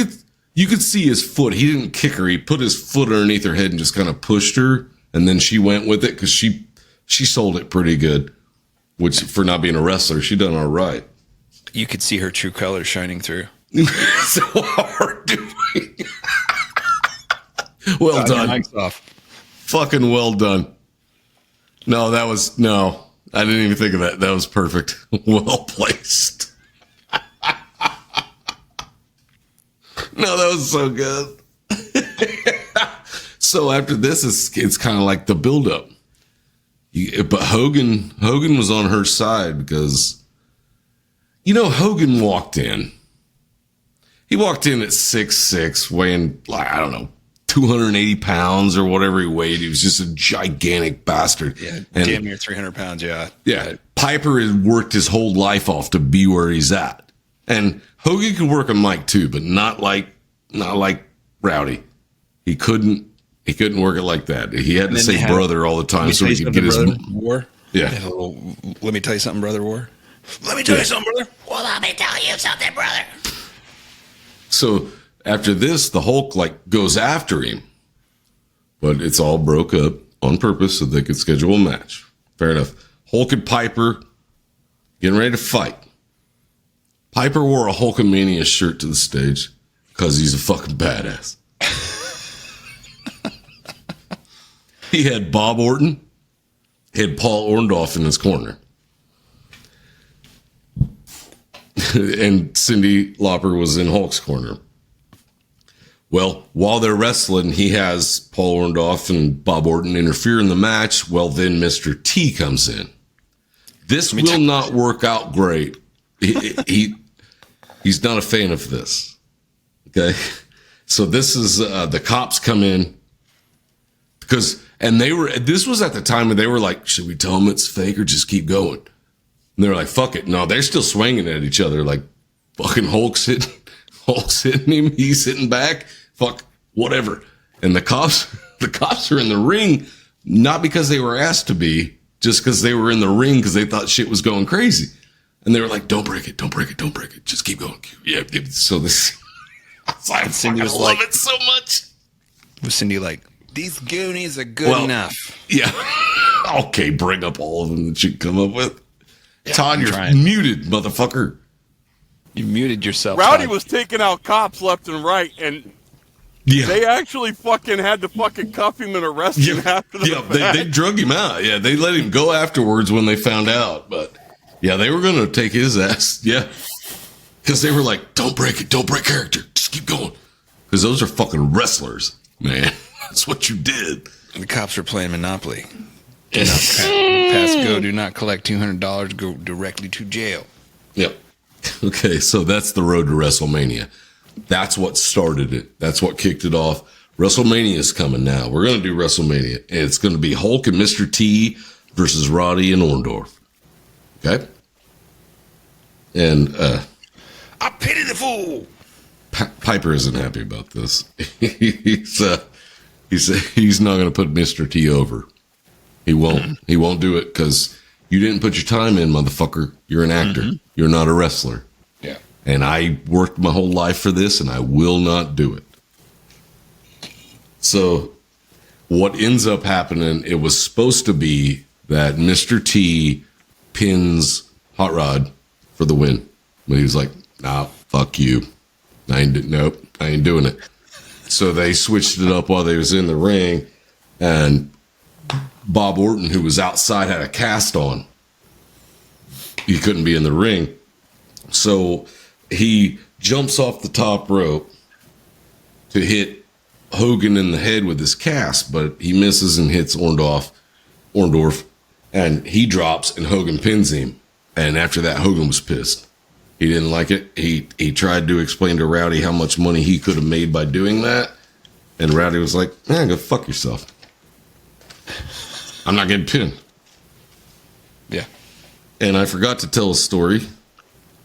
could see his foot. He didn't kick her. He put his foot underneath her head and just kind of pushed her. And then she went with it because she sold it pretty good, which for not being a wrestler, she done all right. You could see her true colors shining through. So hard doing. Well done. Mic's off. Fucking well done. No, I didn't even think of that. That was perfect. Well placed. No, that was so good. So after this, it's kind of like the buildup. But Hogan was on her side because, Hogan walked in. He walked in at 6'6", weighing, I don't know, 280 pounds or whatever he weighed. He was just a gigantic bastard. Yeah, and, damn near 300 pounds, yeah. Yeah, Piper has worked his whole life off to be where he's at. And Hogan could work a mic too, but not like Rowdy. He couldn't work it like that. He had to say brother all the time so he could get his war. Yeah. Let me tell you something, brother. War. Let me tell you something, brother. Well, let me tell you something, brother. So after this, the Hulk goes after him, but it's all broke up on purpose so they could schedule a match. Fair enough. Hulk and Piper getting ready to fight. Piper wore a Hulkamania shirt to the stage because he's a fucking badass. He had Bob Orton, he had Paul Orndorff in his corner. And Cyndi Lauper was in Hulk's corner. Well, while they're wrestling, he has Paul Orndorff and Bob Orton interfere in the match. Well, then Mr. T comes in. This will not work out great. He's not a fan of this. Okay. So this is, the cops come in this was at the time when they were like, should we tell them it's fake or just keep going? And they're like, fuck it. No, they're still swinging at each other. Like fucking Hulk's hitting him. He's hitting back. Fuck, whatever. And the cops are in the ring, not because they were asked to be, just because they were in the ring because they thought shit was going crazy. And they were like, don't break it. Don't break it. Don't break it. Just keep going. Yeah. So this, I love it so much. Was Cyndi like, these Goonies are good enough? Yeah. Okay, bring up all of them that you can come up with. Yeah, Todd, you're muted, motherfucker. You muted yourself. Rowdy Todd. was taking out cops left and right, and yeah, they actually fucking had to fucking cuff him and arrest him after the fact. They drug him out. Yeah, they let him go afterwards when they found out. But yeah, they were going to take his ass. Yeah, because they were like, don't break it. Don't break character. Just keep going. Because those are fucking wrestlers, man. That's what you did. The cops were playing Monopoly. Do not pass go. Do not collect $200. Go directly to jail. Yep. Okay, so that's the road to WrestleMania. That's what started it. That's what kicked it off. WrestleMania is coming now. We're going to do WrestleMania. And it's going to be Hulk and Mr. T versus Roddy and Orndorff. Okay? And I pity the fool. Piper isn't happy about this. He's not going to put Mr. T over. He won't. He won't do it because you didn't put your time in, motherfucker. You're an actor. You're not a wrestler. Yeah. And I worked my whole life for this, and I will not do it. So what ends up happening, it was supposed to be that Mr. T pins Hot Rod for the win. But he was like, nah, fuck you. I ain't doing it. So they switched it up while they was in the ring, and Bob Orton, who was outside, had a cast on. He couldn't be in the ring. So he jumps off the top rope to hit Hogan in the head with his cast, but he misses and hits Orndorff, and he drops, and Hogan pins him. And after that, Hogan was pissed. He didn't like it. He tried to explain to Rowdy how much money he could have made by doing that, and Rowdy was like, man, go fuck yourself. I'm not getting pinned. Yeah. And I forgot to tell a story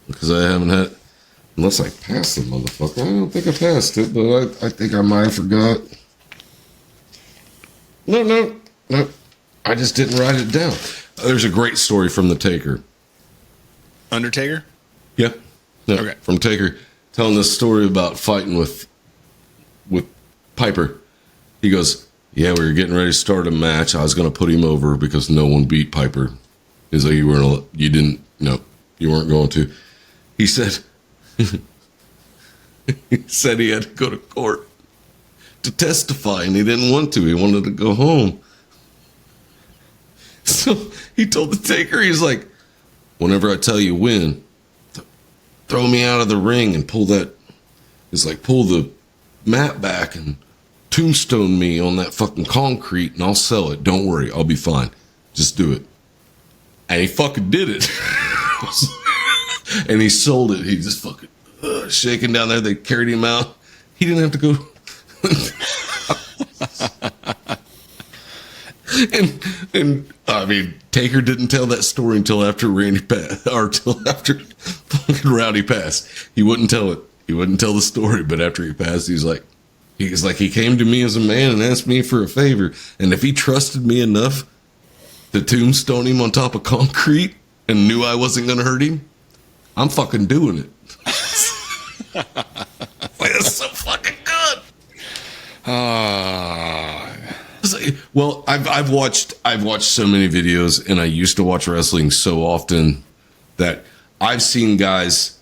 because I haven't had, unless I passed the motherfucker. I don't think I passed it, but I think I might have forgot. No. I just didn't write it down. There's a great story from the Taker. Undertaker? Yeah. No, okay. From Taker, telling this story about fighting with Piper. He goes, yeah, we were getting ready to start a match. I was going to put him over because no one beat Piper. He's like, you weren't going to. He said, he had to go to court to testify, and he didn't want to. He wanted to go home. So he told the Taker, he's like, whenever I tell you when, throw me out of the ring and pull the mat back and tombstone me on that fucking concrete, and I'll sell it. Don't worry, I'll be fine. Just do it. And he fucking did it. And he sold it. He just fucking shaking down there. They carried him out. He didn't have to go. and I mean, Taker didn't tell that story until after till after fucking Rowdy passed. He wouldn't tell it. He wouldn't tell the story. But after he passed, he came to me as a man and asked me for a favor. And if he trusted me enough to tombstone him on top of concrete and knew I wasn't going to hurt him, I'm fucking doing it. That's so fucking good. Well, I've watched so many videos, and I used to watch wrestling so often that I've seen guys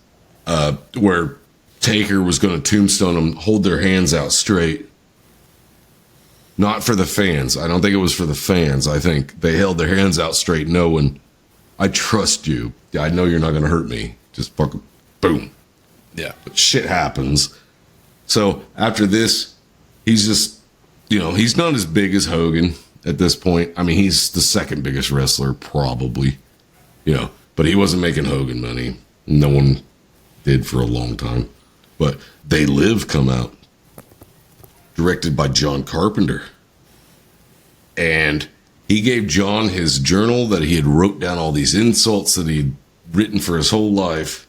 where Taker was going to tombstone them hold their hands out straight. Not for the fans. I don't think it was for the fans. I think they held their hands out straight, knowing, I trust you. I know you're not going to hurt me. Just fucking boom. Yeah. But shit happens. So after this, he's just, he's not as big as Hogan at this point. I mean, he's the second biggest wrestler, probably. But he wasn't making Hogan money. No one did for a long time. But They Live come out, directed by John Carpenter. And he gave John his journal that he had wrote down all these insults that he'd written for his whole life.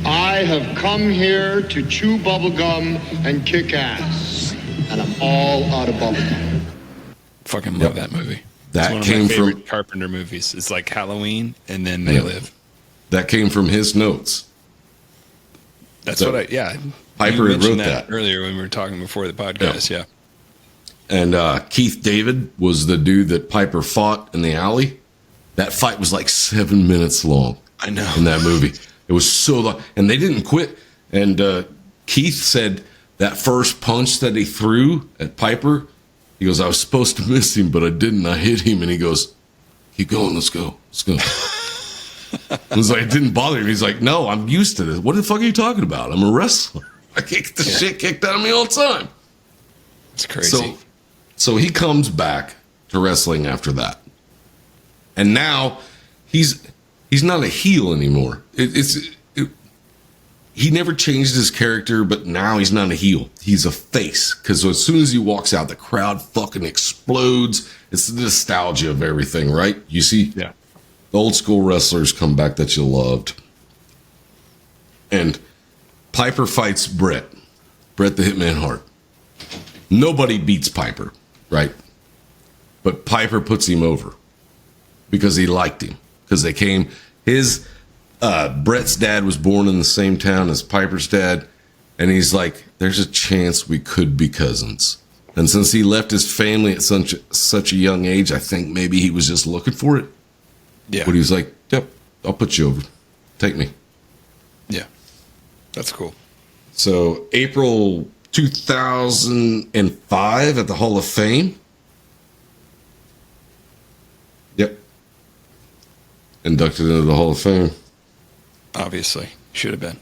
I have come here to chew bubblegum and kick ass. And I'm all out of bubblegum. Fucking love that movie. That it's one came of my favorite from Carpenter movies. It's like Halloween and then They Live. That came from his notes. That's what Piper had wrote that earlier when we were talking before the podcast. Yeah. And Keith David was the dude that Piper fought in the alley. That fight was like 7 minutes long. I know. In that movie. It was so long. And they didn't quit. And Keith said that first punch that he threw at Piper, he goes, I was supposed to miss him, but I didn't. I hit him. And he goes, keep going. Let's go. It was like, it didn't bother him. He's like, no, I'm used to this. What the fuck are you talking about? I'm a wrestler. I get the shit kicked out of me all the time. It's crazy. So he comes back to wrestling after that. And now he's not a heel anymore. He never changed his character, but now he's not a heel. He's a face. Because as soon as he walks out, the crowd fucking explodes. It's the nostalgia of everything, right? You see? Yeah. The old school wrestlers come back that you loved. And Piper fights Bret the Hitman Hart. Nobody beats Piper, right? But Piper puts him over. because he liked him. Because they came, Brett's dad was born in the same town as Piper's dad. And he's like, there's a chance we could be cousins. And since he left his family at such a young age, I think maybe he was just looking for it. Yeah. But he was like, yep, I'll put you over. Take me. Yeah. That's cool. So April 2005 at the Hall of Fame. Yep. Inducted into the Hall of Fame. Obviously. Should have been.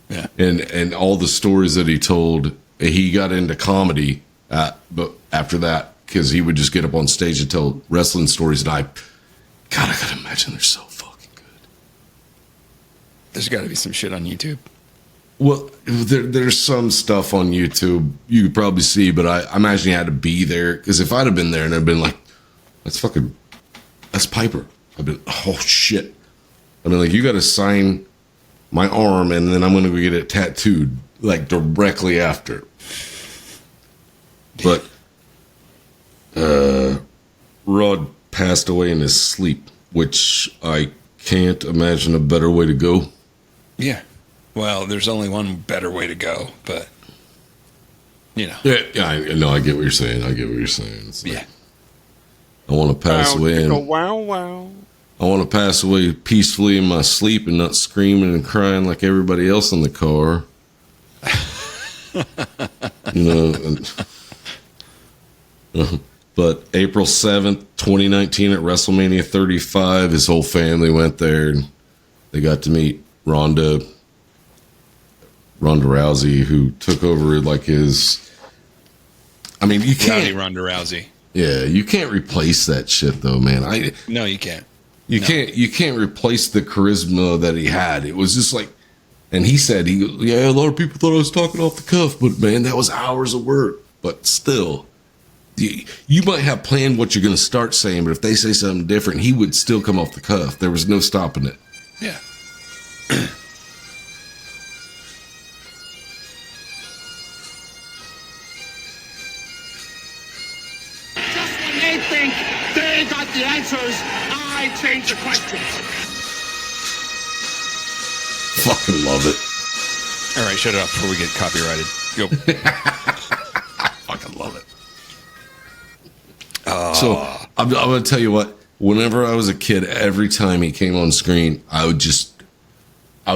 Yeah. And all the stories that he told, he got into comedy, but after that, because he would just get up on stage and tell wrestling stories, and I gotta imagine they're so fucking good. There's got to be some shit on YouTube. Well, there's some stuff on YouTube you could probably see, but I imagine you had to be there, because if I'd have been there and I'd been like, that's Piper, I'd been, oh shit. I mean, like, you got to sign my arm, and then I'm going to go get it tattooed, like, directly after. But Rod passed away in his sleep, which I can't imagine a better way to go. Yeah. Well, there's only one better way to go, but, you know. Yeah, I get what you're saying. It's like, yeah. I want to pass away. I want to pass away peacefully in my sleep and not screaming and crying like everybody else in the car. But April 7th, 2019 at WrestleMania 35, his whole family went there, and they got to meet Ronda Rousey, who took over like his... I mean, you can't... Ronda Rousey. Yeah, you can't replace that shit, though, man. No, you can't. You can't replace the charisma that he had. It was just like, and he said, a lot of people thought I was talking off the cuff, but man, that was hours of work. But still, you might have planned what you're going to start saying, but if they say something different, he would still come off the cuff. There was no stopping it. Yeah. Just when they think they got the answers, I change the questions. Fucking love it. All right, shut it up before we get copyrighted. Go. I fucking love it. So I'm going to tell you what. Whenever I was a kid, every time he came on screen, I would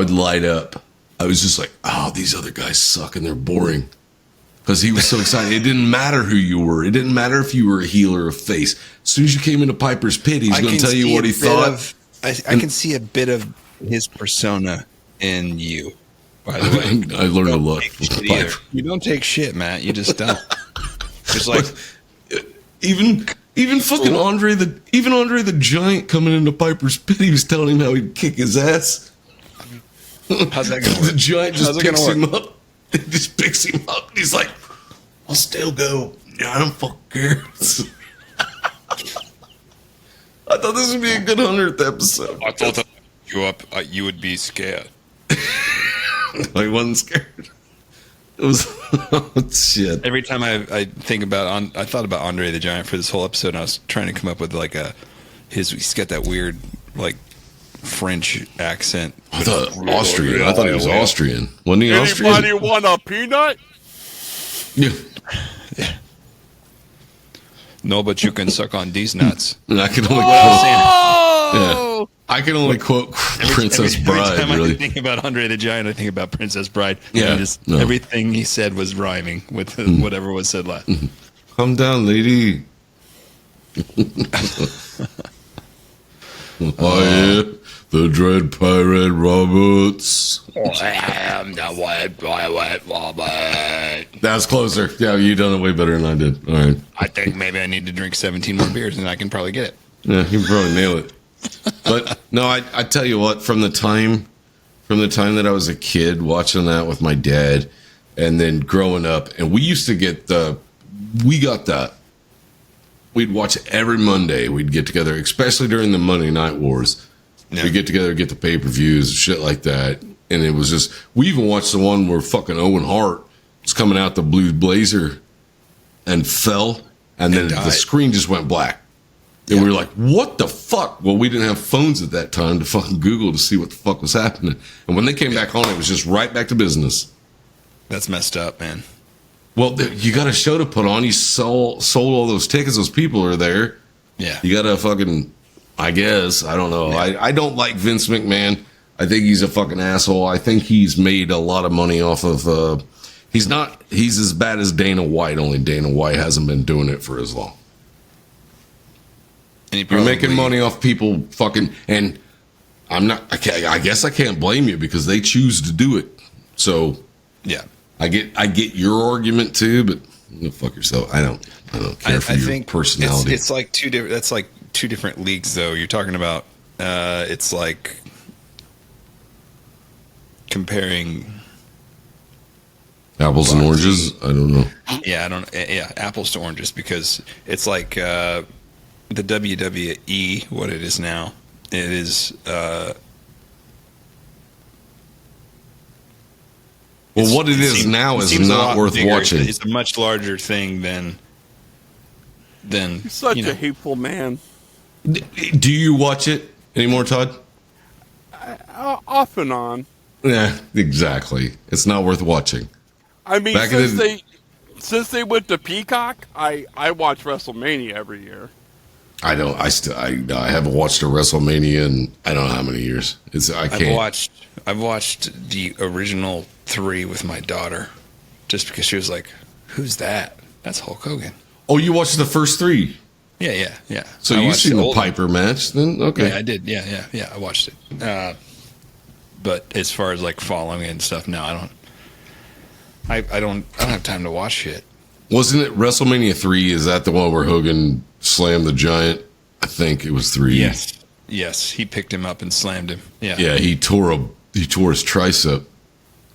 light up. I was just like, oh, these other guys suck and they're boring. Because he was so excited. It didn't matter who you were. It didn't matter if you were a heel or a face. As soon as you came into Piper's Pit, he's going to tell you what he thought. I can see a bit of his persona in you, by the way. I learned a lot from Piper. You don't take shit, Matt. You just don't. Just like... Even fucking Andre the Giant coming into Piper's Pit, he was telling him how he'd kick his ass. How's that going to work? The Giant just picks him up. He just picks him up, and he's like, I'll still go. Yeah, I don't fucking care. I thought this would be a good 100th episode. I thought that you up, you would be scared. I wasn't scared. It was shit. Every time I think about I thought about Andre the Giant for this whole episode, and I was trying to come up with like he's got that weird like French accent. I thought Austrian. I thought he was Austrian. Wasn't he Austrian? Anybody want a peanut? Yeah. Yeah. No, but you can suck on these nuts. And I can only I can only quote Princess Bride. Every time really. I think about Andre the Giant, I think about Princess Bride. Yeah. Everything he said was rhyming with whatever was said last. Come down, lady. I am the Dread Pirate Roberts. I am the Dread Pirate Robert. That's closer. Yeah, you done it way better than I did. All right. I think maybe I need to drink 17 more beers, and I can probably get it. Yeah, you probably nail it. But no, I tell you what, from the time that I was a kid watching that with my dad, and then growing up, and we used to we'd watch it every Monday. We'd get together, especially during the Monday Night Wars. Yeah. We'd get together, get the pay-per-views, shit like that. And it was just, we even watched the one where fucking Owen Hart was coming out the Blue Blazer and fell, and then the screen just went black. And we were like, what the fuck? Well, we didn't have phones at that time to fucking Google to see what the fuck was happening. And when they came back on, it was just right back to business. That's messed up, man. Well, you got a show to put on. You sold all those tickets. Those people are there. Yeah. You got to fucking, I guess, I don't know. Yeah. I don't like Vince McMahon. I think he's a fucking asshole. I think he's made a lot of money off of, he's as bad as Dana White, only Dana White hasn't been doing it for as long. You're making money off people fucking, and I guess I can't blame you because they choose to do it. So yeah, I get your argument too, but fuck yourself. I don't care for your personality. It's like two different. That's like two different leagues, though. You're talking about. It's like comparing apples and oranges. I don't know. Yeah, apples to oranges, because it's like the WWE, what it is now. It is. Well, what it is now is not worth watching. It's a much larger thing than. You're such a hateful man. Do you watch it anymore, Todd? Off and on. Yeah, exactly. It's not worth watching. I mean, since they went to Peacock, I watch WrestleMania every year. I don't. I haven't watched a WrestleMania in I don't know how many years. I can't. I've watched the original 3 with my daughter, just because she was like, "Who's that?" That's Hulk Hogan. Oh, you watched the first 3? Yeah. So you've seen the Piper match, then? Okay. Yeah, I did. Yeah. I watched it. But as far as like following it and stuff, no, I don't. I don't have time to watch shit. Wasn't it WrestleMania 3? Is that the one where Hogan slammed the Giant? I think it was 3. Yes. He picked him up and slammed him. Yeah. Yeah, he tore his tricep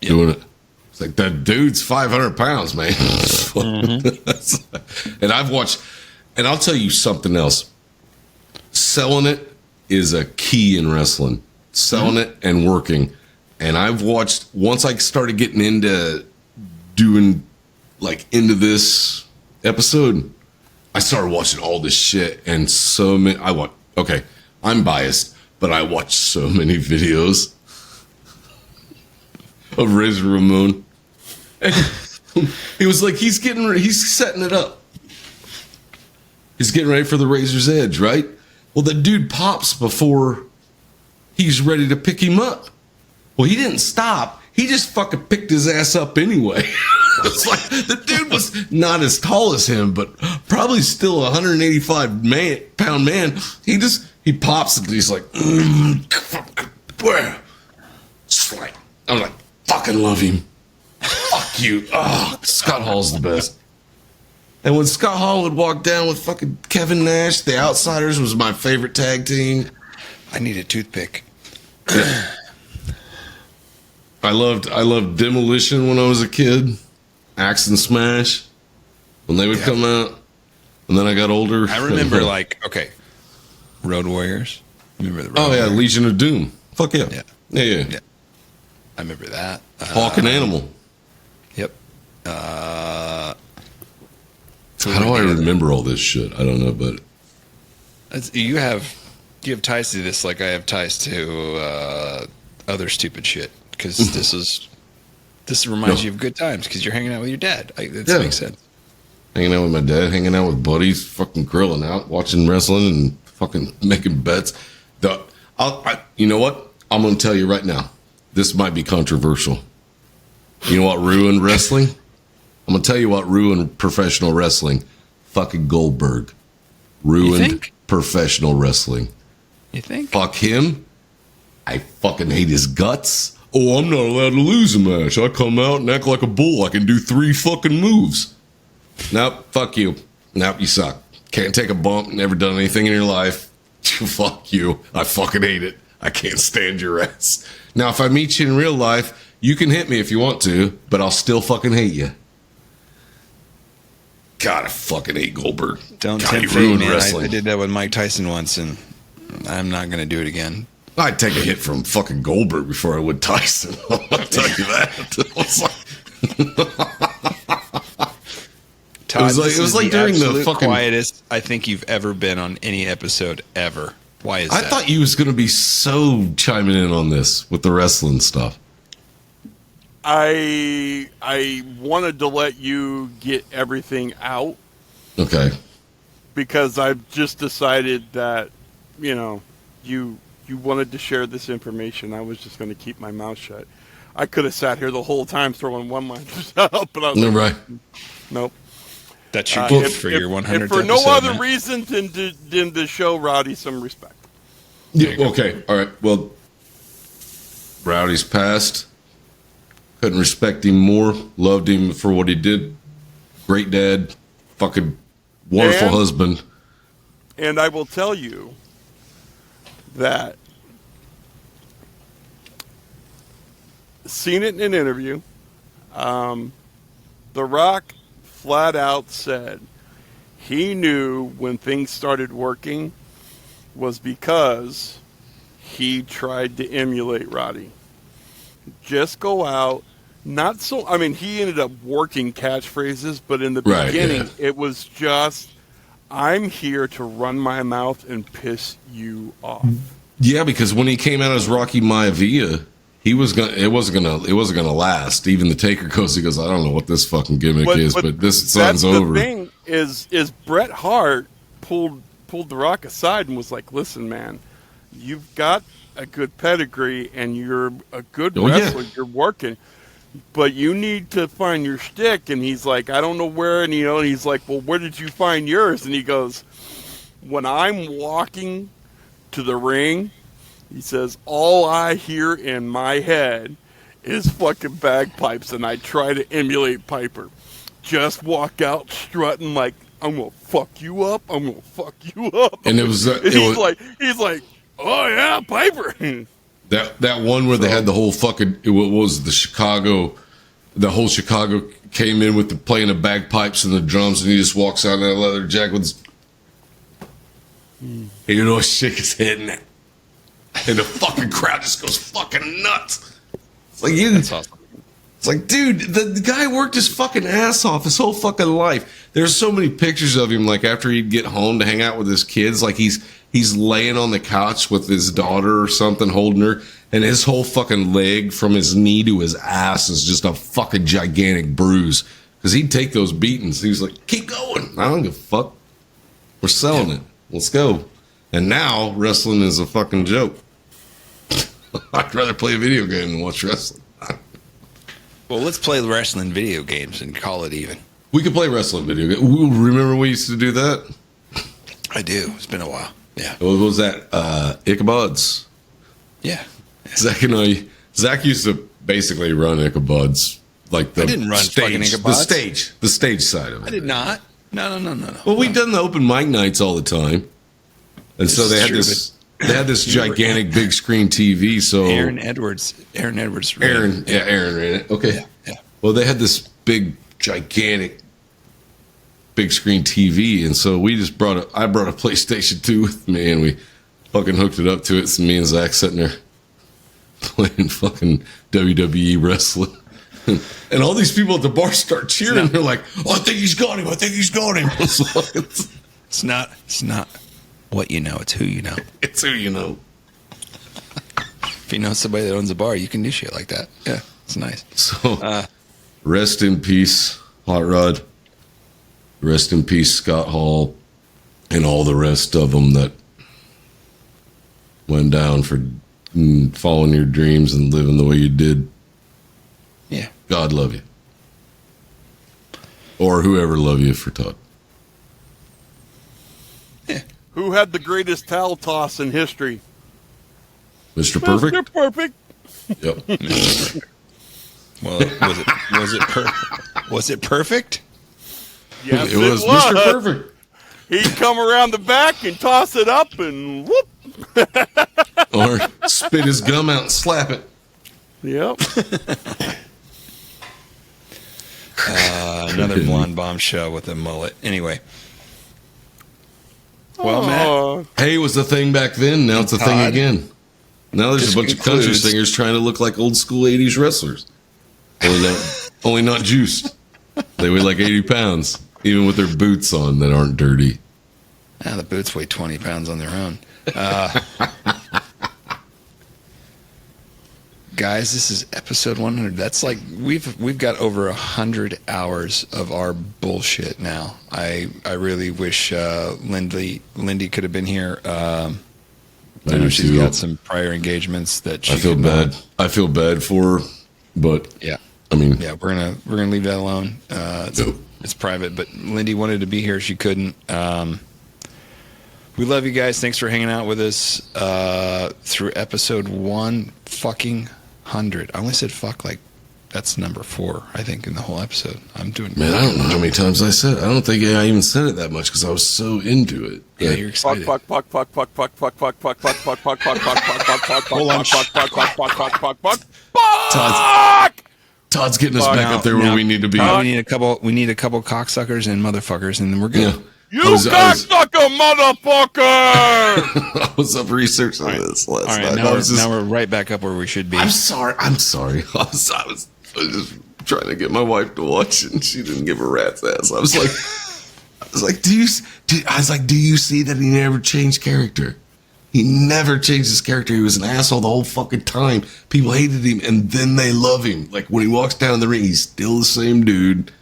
doing it. It's like, that dude's 500 pounds, man. Mm-hmm. And I've watched, and I'll tell you something else. Selling it is a key in wrestling. Selling it and working. And I've watched, once I started getting into doing, like, into this episode, I started watching all this shit. And so many, okay, I'm biased, but I watched so many videos of Razor Ramon. And he was like, he's setting it up. He's getting ready for the Razor's Edge, right? Well, the dude pops before he's ready to pick him up. Well, he didn't stop. He just fucking picked his ass up anyway. It's like, the dude was not as tall as him, but probably still a 185-pound man. He pops and he's like, where? I'm like, fucking love him. Fuck you. Oh, Scott Hall's the best. And when Scott Hall would walk down with fucking Kevin Nash, the Outsiders was my favorite tag team. I need a toothpick. I loved Demolition when I was a kid. Axe and Smash when they would come out. And then I got older. I remember Road Warriors. Remember the Road Warriors? Legion of Doom. Fuck yeah. Yeah. I remember that. Hawk and Animal. Yep. How do I remember all this shit? I don't know, but you have ties to this like I have ties to other stupid shit, because this reminds you of good times because you're hanging out with your dad. That makes sense. Hanging out with my dad, hanging out with buddies, fucking grilling out, watching wrestling, and fucking making bets. You know what? I'm going to tell you right now. This might be controversial. You know what ruined wrestling? I'm going to tell you what ruined professional wrestling. Fucking Goldberg. Ruined professional wrestling. You think? Fuck him. I fucking hate his guts. Oh, I'm not allowed to lose a match. I come out and act like a bull. I can do 3 fucking moves. Nope, fuck you. Nope, you suck. Can't take a bump, never done anything in your life. Fuck you. I fucking hate it. I can't stand your ass. Now, if I meet you in real life, you can hit me if you want to, but I'll still fucking hate you. God, I fucking hate Goldberg. Don't tempt me, man. I did that with Mike Tyson once, and I'm not going to do it again. I'd take a hit from fucking Goldberg before I would Tyson. I'll tell you that. Todd, it was like during the fucking quietest I think you've ever been on any episode ever. Why is that? I thought you was going to be so chiming in on this with the wrestling stuff. I wanted to let you get everything out. Okay. Because I've just decided that, you wanted to share this information. I was just going to keep my mouth shut. I could have sat here the whole time throwing one-liners out, but I was right. Nope. That's your gift for your 100th If for no episode, other man. reason than to show Rowdy some respect. Yeah, okay. All right. Well, Rowdy's passed. Couldn't respect him more. Loved him for what he did. Great dad. Fucking wonderful husband. And I will tell you that seen it in an interview. The Rock flat out said he knew when things started working was because he tried to emulate Roddy. Just go out. Not so, I mean, he ended up working catchphrases, but in the beginning, it was just, I'm here to run my mouth and piss you off. Yeah, because when he came out as Rocky Maivia, it wasn't gonna last. Even the Taker goes, he goes, I don't know what this fucking gimmick is, but this song's over. The thing is Bret Hart pulled The Rock aside and was like, listen, man, you've got a good pedigree and you're a good wrestler. You're working. But you need to find your shtick. And he's like, I don't know where. And, he's like, well, where did you find yours? And he goes, when I'm walking to the ring, he says, all I hear in my head is fucking bagpipes. And I try to emulate Piper. Just walk out strutting like, I'm going to fuck you up. I'm going to fuck you up. And he's like, oh, yeah, Piper. That one where they had the whole fucking, it was the whole Chicago came in with playing the bagpipes and the drums, and he just walks out in that leather jacket with his, shake his head and the fucking crowd just goes fucking nuts. It's like, that's awesome. It's like, dude, the guy worked his fucking ass off his whole fucking life. There's so many pictures of him, like after he'd get home to hang out with his kids, like he's laying on the couch with his daughter or something, holding her, and his whole fucking leg from his knee to his ass is just a fucking gigantic bruise. Because he'd take those beatings. He was like, keep going. I don't give a fuck. We're selling it. Let's go. And now wrestling is a fucking joke. I'd rather play a video game than watch wrestling. Well, let's play wrestling video games and call it even. We could play wrestling video games. Remember we used to do that? I do. It's been a while. Yeah. What was that? Ichabods. Yeah. Zach used to basically run Ichabods. Like I didn't run fucking Ichabods. The stage side of it. I did not. No. Well, we've done the open mic nights all the time. And so they had this gigantic big screen TV. So Aaron Edwards. Aaron ran it. Okay. Yeah. Well, they had this big, gigantic, big screen TV, and so I brought a PlayStation 2 with me, and we fucking hooked it up to it. So me and Zach sitting there playing fucking WWE wrestling. And all these people at the bar start cheering. They're like, oh, I think he's got him. It's not what you know. It's who you know. It's who you know. If you know somebody that owns a bar, you can do shit like that. Yeah, it's nice. So, rest in peace, Hot Rod. Rest in peace, Scott Hall, and all the rest of them that went down for following your dreams and living the way you did. Yeah. God love you. Or whoever love you for Todd. Yeah. Who had the greatest towel toss in history? Mr. Perfect? Mr. Perfect. Yep. Well, was it perfect? Yes, it was Mr. Perfect. He'd come around the back and toss it up and whoop. Or spit his gum out and slap it. Yep. Another blonde bombshell with a mullet. Anyway. Well, Matt. Hey, it was the thing back then. Now it's a thing again. Now there's a bunch of country singers trying to look like old school 80s wrestlers. Only not juiced. They weigh like 80 pounds. Even with their boots on that aren't dirty. The boots weigh 20 pounds on their own. Guys, this is episode 100. That's like we've got over 100 hours of our bullshit now. I really wish Lindy could have been here. I know she's got some prior engagements that she. I feel bad. I feel bad for her, but yeah. I mean, yeah, we're gonna leave that alone. It's private, but Lindy wanted to be here. She couldn't. We love you guys. Thanks for hanging out with us through episode 100. I only said fuck like that's number 4, I think, in the whole episode. I'm doing. Man, I don't know how many times I said it. I don't think I even said it that much because I was so into it. Yeah, you're excited. Fuck. Todd's getting us back up there where we need to be. We need a couple cocksuckers and motherfuckers, and then we're good. Yeah. You cocksucker, motherfucker! I was up researching this last night. Now we're right back up where we should be. I'm sorry. I was just trying to get my wife to watch it, and she didn't give a rat's ass. I was like, do you see that he never changed character? He never changed his character. He was an asshole the whole fucking time. People hated him, and then they love him. Like, when he walks down the ring, he's still the same dude.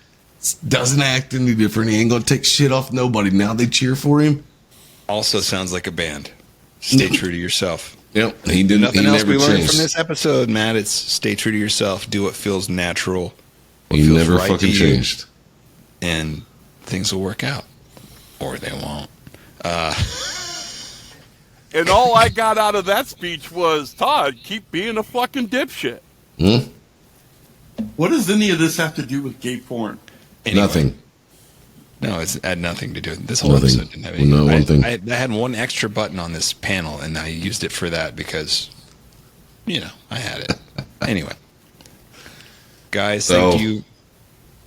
Doesn't act any different. He ain't gonna take shit off nobody. Now they cheer for him. Also sounds like a band. Stay true to yourself. Yep. He didn't. Nothing he else never we learned changed. from this episode, Matt. It's stay true to yourself. Do what feels natural. What He feels never right fucking to you, changed. and things will work out, or they won't. And all I got out of that speech was, Todd, keep being a fucking dipshit. What does any of this have to do with gay porn? Anyway, Nothing. No, it had nothing to do with this whole episode. Didn't have any. No, one thing. I had one extra button on this panel, and I used it for that because, I had it. Anyway, guys, thank you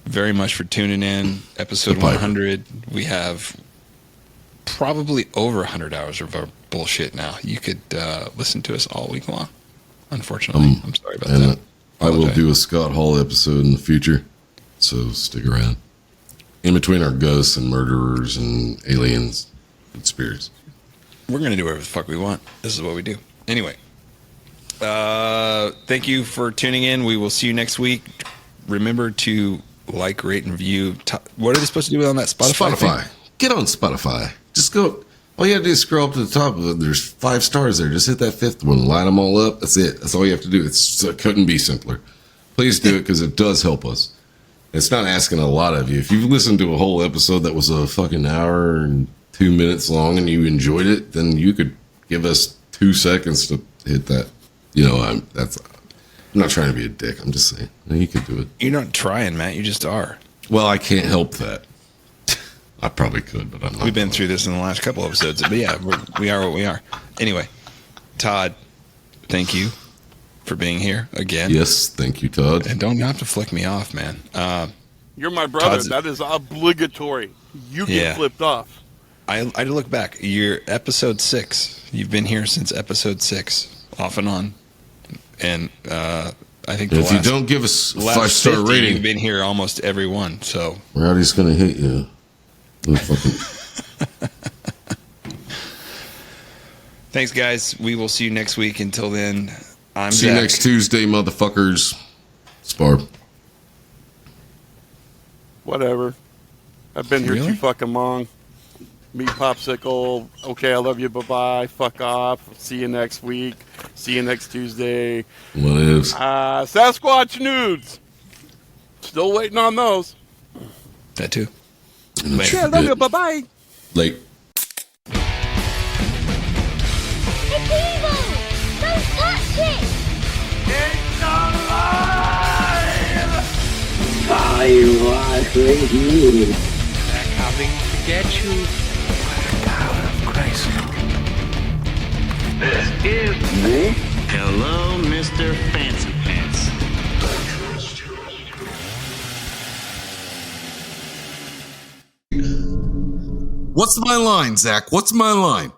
very much for tuning in. Episode 100. We have probably over 100 hours of our bullshit now. You could listen to us all week long. Unfortunately, I'm sorry about that. I will do a Scott Hall episode in the future, so stick around. In between our ghosts and murderers and aliens and spirits. We're going to do whatever the fuck we want. This is what we do. Anyway, thank you for tuning in. We will see you next week. Remember to like, rate, and review. What are they supposed to do on that Spotify thing? Get on Spotify. Just go. All you have to do is scroll up to the top. There's 5 stars there. Just hit that 5th one. Line them all up. That's it. That's all you have to do. It couldn't be simpler. Please do it because it does help us. It's not asking a lot of you. If you've listened to a whole episode that was a fucking hour and 2 minutes long and you enjoyed it, then you could give us 2 seconds to hit that. I'm not trying to be a dick. I'm just saying. You could do it. You're not trying, Matt. You just are. Well, I can't help that. I probably could, but I'm not. We've been through this in the last couple episodes. But yeah, we are what we are. Anyway, Todd, thank you for being here again. Yes, thank you, Todd. And don't have to flick me off, man. You're my brother. That is obligatory. You get flipped off. I look back. You're episode 6. You've been here since episode 6, off and on. And I think if you don't give us a 5-star rating, you've been here almost every one. So Rowdy's gonna hit you. Thanks, guys. We will see you next week. Until then, I'm See Zach. you next Tuesday, motherfuckers. Sphar. Whatever. I've been here too fucking long. Me, Popsicle. Okay, I love you. Bye-bye. Fuck off. See you next week. See you next Tuesday. What is? Sasquatch nudes. Still waiting on those. That too. Yeah, I love you. Bye-bye. Late. It's evil! Don't touch it! It's alive! I was with you. They're coming to get you. Out of Christ. This is Hello, Mr. Fancy Pants. What's my line, Zach? What's my line?